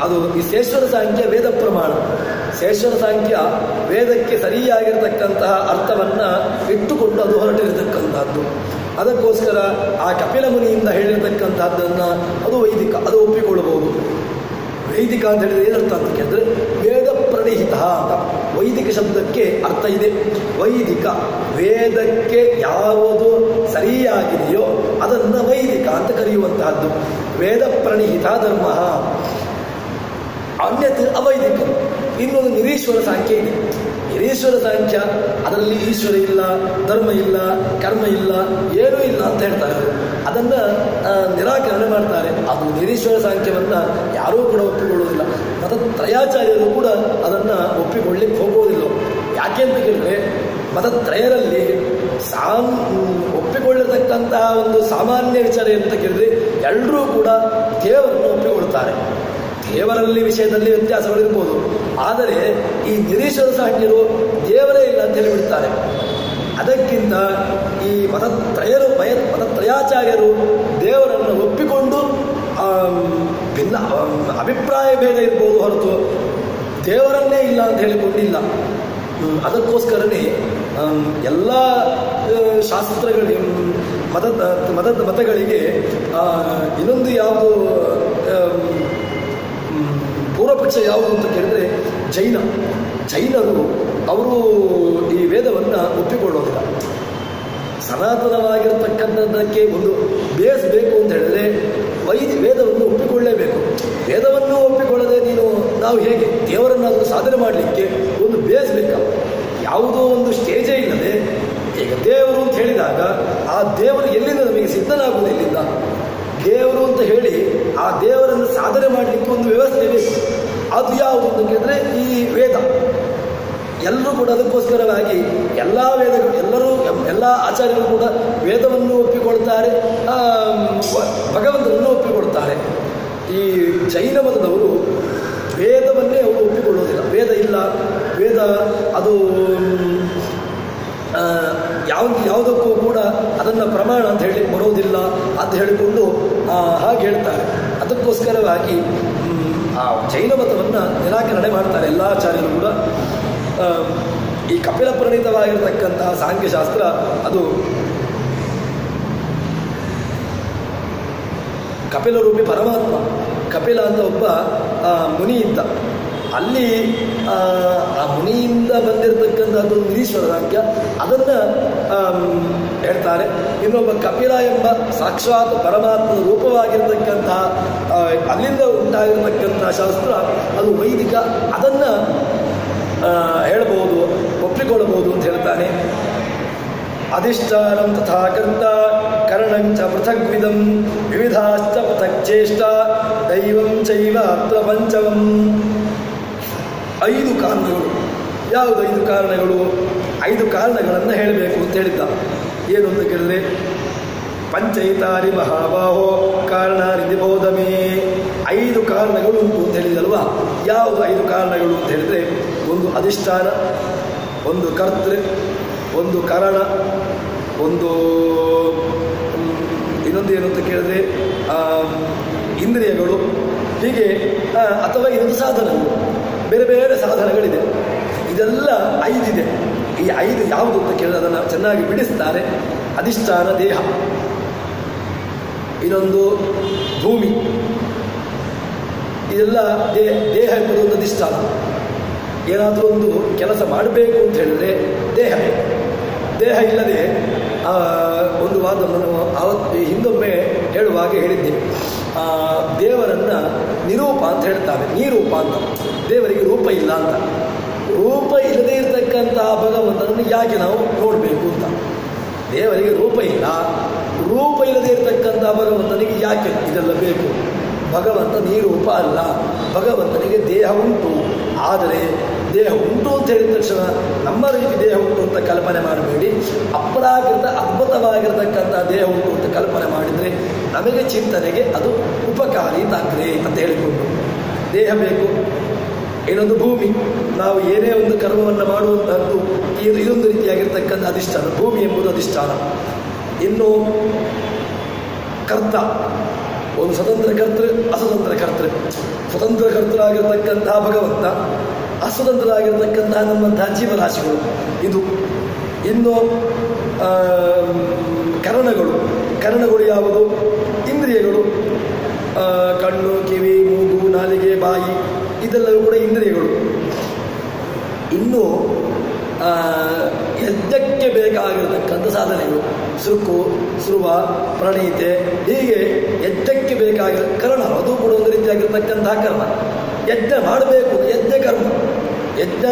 ಅದು ಈ ಶೇಶ್ವರ ಸಾಂಖ್ಯ ವೇದ ಪ್ರಮಾಣ. ಶೇಶ್ವರ ಸಾಂಖ್ಯ ವೇದಕ್ಕೆ ಸರಿಯಾಗಿರ್ತಕ್ಕಂತಹ ಅರ್ಥವನ್ನು ಇಟ್ಟುಕೊಂಡು ಅದು ಹೊರಟಿರತಕ್ಕಂಥದ್ದು. ಅದಕ್ಕೋಸ್ಕರ ಆ ಕಪಿಲ ಮುನಿಯಿಂದ ಹೇಳಿರ್ತಕ್ಕಂಥದ್ದನ್ನು ಅದು ವೈದಿಕ, ಅದು ಒಪ್ಪಿಕೊಳ್ಳಬಹುದು. ವೈದಿಕ ಅಂತ ಹೇಳಿದ್ರೆ ಏನರ್ಥ ಅಂತ ಕೇಳಿದ್ರೆ ವೇದ ಪ್ರಣಿಹಿತ ಅಂತ. ವೈದಿಕ ಶಬ್ದಕ್ಕೆ ಅರ್ಥ ಇದೆ. ವೈದಿಕ ವೇದಕ್ಕೆ ಯಾವುದು ಸರಿಯಾಗಿದೆಯೋ ಅದನ್ನು ವೈದಿಕ ಅಂತ ಕರೆಯುವಂತಹದ್ದು. ವೇದ ಪ್ರಣಿಹಿತ ಧರ್ಮ. ಅನ್ಯತೆ ಅವೈದಿಕ. ಇನ್ನೊಂದು ನಿರೀಶ್ವರ ಸಾಂಖ್ಯ ಇದೆ. ನಿರೀಶ್ವರ ಸಾಂಖ್ಯ ಅದರಲ್ಲಿ ಈಶ್ವರ ಇಲ್ಲ, ಧರ್ಮ ಇಲ್ಲ, ಕರ್ಮ ಇಲ್ಲ, ಏನೂ ಇಲ್ಲ ಅಂತ ಹೇಳ್ತಾರೆ. ಅದನ್ನು ನಿರಾಕರಣೆ ಮಾಡ್ತಾರೆ. ಅದು ನಿರೀಶ್ವರ ಸಾಂಖ್ಯವನ್ನು ಯಾರೂ ಕೂಡ ಒಪ್ಪಿಕೊಳ್ಳುವುದಿಲ್ಲ. ಮತ್ತು ತ್ರಯಾಚಾರ್ಯರು ಕೂಡ ಅದನ್ನು ಒಪ್ಪಿಕೊಳ್ಳಿಕ್ಕೆ ಹೋಗುವುದಿಲ್ಲ. ಯಾಕೆ ಅಂತ ಕೇಳಿದ್ರೆ ಮತತ್ರಯರಲ್ಲಿ ಒಪ್ಪಿಕೊಳ್ಳತಕ್ಕಂತಹ ಒಂದು ಸಾಮಾನ್ಯ ವಿಚಾರ ಅಂತ ಕೇಳಿದ್ರೆ ಎಲ್ಲರೂ ಕೂಡ ದೇವರನ್ನು ಒಪ್ಪಿಕೊಳ್ತಾರೆ. ದೇವರಲ್ಲಿ ವಿಷಯದಲ್ಲಿ ವ್ಯತ್ಯಾಸಗಳಿರ್ಬೋದು, ಆದರೆ ಈ ನಿರೀಶ್ವರ ಸಾಂಖ್ಯರು ದೇವರೇ ಇಲ್ಲ ಅಂತ ಹೇಳಿಬಿಡ್ತಾರೆ. ಅದಕ್ಕಿಂತ ಈ ಮತತ್ರಯಾಚಾರ್ಯರು ದೇವರನ್ನು ಒಪ್ಪಿಕೊಂಡು ಭಿನ್ನ ಅಭಿಪ್ರಾಯ ಭೇದ ಇರ್ಬೋದು ಹೊರತು ದೇವರನ್ನೇ ಇಲ್ಲ ಅಂತ ಹೇಳಿಕೊಂಡಿಲ್ಲ. ಅದಕ್ಕೋಸ್ಕರನೇ ಎಲ್ಲ ಶಾಸ್ತ್ರಗಳಿಗೆ ಮತಗಳಿಗೆ ಇನ್ನೊಂದು ಯಾವುದು ಪೂರ್ವಪಕ್ಷ ಯಾವುದು ಅಂತ ಕೇಳಿದ್ರೆ ಜೈನರು ಅವರು ಈ ವೇದವನ್ನು ಒಪ್ಪಿಕೊಳ್ಳೋದಿಲ್ಲ. ಸನಾತನವಾಗಿರತಕ್ಕಂಥದ್ದಕ್ಕೆ ಒಂದು ಬೇಸ್ ಬೇಕು ಅಂತ ಹೇಳಿದ್ರೆ ವೇದವನ್ನು ಒಪ್ಪಿಕೊಳ್ಳಲೇಬೇಕು. ವೇದವನ್ನು ಒಪ್ಪಿಕೊಳ್ಳದೆ ನಾವು ಹೇಗೆ ದೇವರನ್ನಾದರೂ ಸಾಧನೆ ಮಾಡಲಿಕ್ಕೆ ಒಂದು ಬೇಸ್ ಬೇಕು. ಯಾವುದೋ ಒಂದು ಸ್ಟೇಜೇ ಇಲ್ಲದೆ ಈಗ ದೇವರು ಅಂತ ಹೇಳಿದಾಗ ಆ ದೇವರು ಎಲ್ಲಿಂದ ನಮಗೆ ಸಿದ್ಧನಾಗುವುದಿಲ್ಲ. ದೇವರು ಅಂತ ಹೇಳಿ ಆ ದೇವರನ್ನು ಸಾಧನೆ ಮಾಡಲಿಕ್ಕೆ ಒಂದು ವ್ಯವಸ್ಥೆ ಬೇಕು. ಅದು ಯಾವುದು ಅಂತ ಕೇಳಿದ್ರೆ ಈ ವೇದ. ಎಲ್ಲರೂ ಕೂಡ ಅದಕ್ಕೋಸ್ಕರವಾಗಿ ಎಲ್ಲ ಆಚಾರ್ಯರು ಕೂಡ ವೇದವನ್ನು ಒಪ್ಪಿಕೊಳ್ತಾರೆ, ಭಗವಂತನನ್ನು ಒಪ್ಪಿಕೊಳ್ತಾರೆ. ಈ ಜೈನ ಮತದವರು ವೇದವನ್ನೇ ಅವರು ಒಪ್ಪಿಕೊಳ್ಳೋದಿಲ್ಲ. ವೇದ ಇಲ್ಲ, ವೇದ ಅದು ಯಾವುದಕ್ಕೂ ಕೂಡ ಅದನ್ನು ಪ್ರಮಾಣ ಅಂತ ಹೇಳಿ ಬರೋದಿಲ್ಲ ಅಂತ ಹೇಳಿಕೊಂಡು ಹಾಗೆ ಹೇಳ್ತಾರೆ. ಅದಕ್ಕೋಸ್ಕರವಾಗಿ ಆ ಜೈನ ಮತವನ್ನು ನಿರಾಕರಣೆ ಮಾಡ್ತಾರೆ ಎಲ್ಲ ಆಚಾರ್ಯರು ಕೂಡ. ಈ ಕಪಿಲ ಪ್ರಣೀತವಾಗಿರತಕ್ಕಂತಹ ಸಾಂಖ್ಯಶಾಸ್ತ್ರ ಅದು ಕಪಿಲ ರೂಪಿ ಪರಮಾತ್ಮ. ಕಪಿಲ ಅಂತ ಒಬ್ಬ ಮುನಿ ಇದ್ದ. ಅಲ್ಲಿ ಆ ಮುನಿಯಿಂದ ಬಂದಿರತಕ್ಕಂಥದ್ದು ನಿರೀಶ್ವರ ಸಾಂಖ್ಯ, ಅದನ್ನು ಹೇಳ್ತಾರೆ. ಇನ್ನೊಬ್ಬ ಕಪಿಲ ಎಂಬ ಸಾಕ್ಷಾತ್ ಪರಮಾತ್ಮನ ರೂಪವಾಗಿರತಕ್ಕಂತಹ ಅಲ್ಲಿಂದ ಉಂಟಾಗಿರತಕ್ಕಂತಹ ಶಾಸ್ತ್ರ ಅದು ವೈದಿಕ. ಅದನ್ನು ಹೇಳ್ಬೋದು, ಒಪ್ಪಿಕೊಳ್ಳಬಹುದು ಅಂತ ಹೇಳ್ತಾನೆ. ಅಧಿಷ್ಠಾನಂ ತಥಾ ಕರ್ತ ಕರ್ಣಂಚ ಪೃಥಗ್ವಿಧಂ ವಿವಿಧಾಶ್ಚ ಪೃಥಕ್ ಚೇಷ್ಟ ದೈವಂ ಚೈವ ಅತ್ರ ಪಂಚಮಂ. 5 ಕಾರಣಗಳು. ಯಾವುದು 5 ಕಾರಣಗಳು? 5 ಕಾರಣಗಳನ್ನು ಹೇಳಬೇಕು ಅಂತ ಹೇಳಿದ್ದ. ಏನು ಅಂತ ಕೇಳಿದ್ರೆ ಪಂಚೈತಾರಿ ಮಹಾಬಾಹೋ ಕಾರಣಾನಿ ಬೋಧಮೇ. 5 ಕಾರಣಗಳು ಉಂಟು ಅಂತ ಹೇಳಿದಲ್ವಾ. ಯಾವುದು 5 ಕಾರಣಗಳು ಅಂತ ಹೇಳಿದರೆ, ಒಂದು ಅಧಿಷ್ಠಾನ, ಒಂದು ಕರ್ತೃ, ಒಂದು ಕರಣ, ಒಂದು ಇನ್ನೊಂದು ಏನು ಅಂತ ಕೇಳಿದ್ರೆ ಇಂದ್ರಿಯಗಳು, ಹೀಗೆ ಅಥವಾ ಇನ್ನೊಂದು ಸಾಧನಗಳು, ಬೇರೆ ಬೇರೆ ಸಾಧನಗಳಿದೆ. ಇದೆಲ್ಲ 5 ಇದೆ. ಈ 5 ಯಾವುದು ಅಂತ ಕೇಳಿದ್ರೆ ಅದನ್ನು ಚೆನ್ನಾಗಿ ಬಿಡಿಸ್ತಾರೆ. ಅಧಿಷ್ಠಾನ ದೇಹ, ಇದೊಂದು ಭೂಮಿ, ಇದೆಲ್ಲ ದೇಹ ಎಂಬುದು ಒಂದು ಅಧಿಷ್ಠಾನ. ಏನಾದರೂ ಒಂದು ಕೆಲಸ ಮಾಡಬೇಕು ಅಂತ ಹೇಳಿದ್ರೆ ದೇಹ ಬೇಕು. ದೇಹ ಇಲ್ಲದೆ ಒಂದು ವಾದವನ್ನು ಹಿಂದೊಮ್ಮೆ ಹೇಳುವಾಗ ಹೇಳಿದ್ದೆ. ದೇವರನ್ನು ನಿರೂಪ ಅಂತ ಹೇಳ್ತಾರೆ, ನೀರೂಪ ಅಂತ. ದೇವರಿಗೆ ರೂಪ ಇಲ್ಲ ಅಂತ. ರೂಪ ಇಲ್ಲದೆ ಇರತಕ್ಕಂತಹ ಭಗವಂತನನ್ನು ಯಾಕೆ ನಾವು ನೋಡಬೇಕು ಅಂತ. ದೇವರಿಗೆ ರೂಪ ಇಲ್ಲ, ರೂಪ ಇಲ್ಲದೆ ಇರತಕ್ಕಂಥ ಭಗವಂತನಿಗೆ ಯಾಕೆ ಇದೆಲ್ಲ ಬೇಕು? ಭಗವಂತ ನೀರೂಪ ಅಲ್ಲ, ಭಗವಂತನಿಗೆ ದೇಹ ಉಂಟು. ಆದರೆ ದೇಹ ಉಂಟು ಅಂತ ಹೇಳಿದ ತಕ್ಷಣ ನಮ್ಮ ರೀತಿ ದೇಹ ಉಂಟು ಅಂತ ಕಲ್ಪನೆ ಮಾಡಬೇಡಿ. ಅಪರಾಕೃತ ಅದ್ಭುತವಾಗಿರತಕ್ಕಂಥ ದೇಹ ಉಂಟು ಅಂತ ಕಲ್ಪನೆ ಮಾಡಿದರೆ ನಮಗೆ ಚಿಂತನೆಗೆ ಅದು ಉಪಕಾರಿ ತಾಗ್ರೆ ಅಂತ ಹೇಳಿಕೊಂಡು ದೇಹ ಬೇಕು. ಇನ್ನೊಂದು ಭೂಮಿ, ನಾವು ಏನೇ ಒಂದು ಕರ್ಮವನ್ನು ಮಾಡುವಂತಹದ್ದು ಇದೊಂದು ರೀತಿಯಾಗಿರ್ತಕ್ಕಂಥ ಅಧಿಷ್ಠಾನ, ಭೂಮಿ ಎಂಬುದು ಅಧಿಷ್ಠಾನ. ಇನ್ನು ಕರ್ತ, ಒಂದು ಸ್ವತಂತ್ರ ಕರ್ತೃ, ಅಸ್ವತಂತ್ರ ಕರ್ತೃ. ಸ್ವತಂತ್ರ ಕರ್ತೃರಾಗಿರ್ತಕ್ಕಂತಹ ಭಗವಂತ, ಅಸ್ವತಂತ್ರರಾಗಿರ್ತಕ್ಕಂತಹ ನಮ್ಮಂತಹ ಜೀವರಾಶಿಗಳು ಇದು. ಇನ್ನು ಕರಣಗಳು ಯಾವುದು? ಇಂದ್ರಿಯಗಳು, ಕಣ್ಣು, ಕಿವಿ, ಮೂಗು, ನಾಲಿಗೆ, ಬಾಯಿ, ಇದೆಲ್ಲವೂ ಕೂಡ ಇಂದ್ರಿಯಗಳು. ಇನ್ನು ಯಜ್ಞಕ್ಕೆ ಬೇಕಾಗಿರತಕ್ಕಂಥ ಸಾಧನೆಗಳು, ಸೃಕು, ಸೃವ, ಪ್ರಣೀತೆ, ಹೀಗೆ ಯಜ್ಞಕ್ಕೆ ಬೇಕಾಗಿರೋ ಕರ್ಣ, ಅದು ಕೂಡ ಒಂದು ರೀತಿಯಾಗಿರ್ತಕ್ಕಂತಹ ಕರ್ಮ. ಯಜ್ಞ ಮಾಡಬೇಕು, ಯಜ್ಞ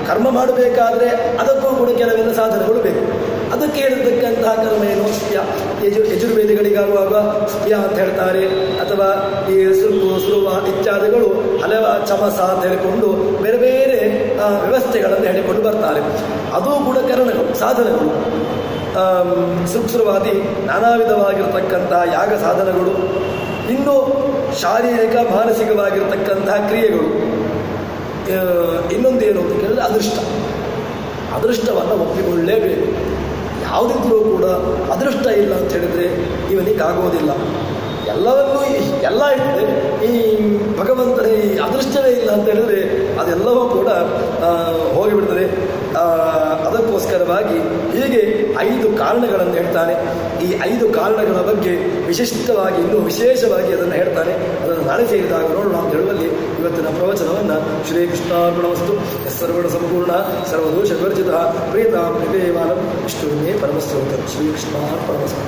ಕರ್ಮ ಮಾಡಬೇಕಾದ್ರೆ ಅದಕ್ಕೂ ಕೂಡ ಕೆಲವೆಲ್ಲ ಸಾಧನೆಗಳು ಬೇಕು. ಅದಕ್ಕೆ ಹೇಳಿರ್ತಕ್ಕಂತಹ ಕರ್ಮ ಏನು? ಯಜುರ್ವೇದಿಗಳಿಗಾಗುವಾಗ ಸ್ಪ್ಯ ಅಂತ ಹೇಳ್ತಾರೆ, ಅಥವಾ ಈ ಸೃಕು, ಸೃವ ಇತ್ಯಾದಿಗಳು ಹಲವ ಚಮಸ ಅಂತ ಹೇಳಿಕೊಂಡು ಬೇರೆ ಬೇರೆ ವ್ಯವಸ್ಥೆಗಳನ್ನು ಹೇಳಿಕೊಂಡು ಬರ್ತಾರೆ. ಅದು ಕೂಡ ಕರ್ಣಗಳು, ಸಾಧನಗಳು. ಸೃಕ್ಸೃವಾದಿ ನಾನಾ ವಿಧವಾಗಿರ್ತಕ್ಕಂತಹ ಯಾಗ ಸಾಧನಗಳು. ಇನ್ನು ಶಾರೀರಿಕ ಮಾನಸಿಕವಾಗಿರ್ತಕ್ಕಂತಹ ಕ್ರಿಯೆಗಳು. ಇನ್ನೊಂದೇನು ಅಂತ ಕೇಳಿದ್ರೆ ಅದೃಷ್ಟವನ್ನು ಒಪ್ಪಿಕೊಳ್ಳಲೇಬೇಕು. ಯಾವುದಿದ್ರೂ ಕೂಡ ಅದೃಷ್ಟ ಇಲ್ಲ ಅಂತ ಹೇಳಿದರೆ ಇವನಿಗಾಗೋದಿಲ್ಲ. ಎಲ್ಲವನ್ನೂ ಎಲ್ಲ ಇರ್ತದೆ, ಈ ಭಗವಂತನ ಈ ಅದೃಷ್ಟವೇ ಇಲ್ಲ ಅಂತ ಹೇಳಿದ್ರೆ ಅದೆಲ್ಲವೂ ಕೂಡ ಹೋಗಿಬಿಡ್ತದೆ. ಅದಕ್ಕೋಸ್ಕರವಾಗಿ ಹೀಗೆ 5 ಕಾರಣಗಳನ್ನು ಹೇಳ್ತಾನೆ. ಈ 5 ಕಾರಣಗಳ ಬಗ್ಗೆ ವಿಶಿಷ್ಟವಾಗಿ, ಇನ್ನೂ ವಿಶೇಷವಾಗಿ ಅದನ್ನು ಹೇಳ್ತಾನೆ. ಅದನ್ನು ನಾಳೆ ಸೇರಿದಾಗ ನೋಡೋಣ ಅಂತ ಹೇಳುವಲ್ಲಿ ಇವತ್ತಿನ ಪ್ರವಚನವನ್ನು ಶ್ರೀಕೃಷ್ಣಾರ್ಪಣಮಸ್ತು. ಸರ್ವಣ ಸಂಪೂರ್ಣ ಸರ್ವದೋಷ ವಿವರ್ಜಿತ ಪ್ರೀತಾಂ ದೇವಾಲಂ ವಿಷ್ಣುವೇ ಪರಮಸ್ತೋತ್ರ. ಶ್ರೀಕೃಷ್ಣಾರ್ಪಣಮಸ್ತು.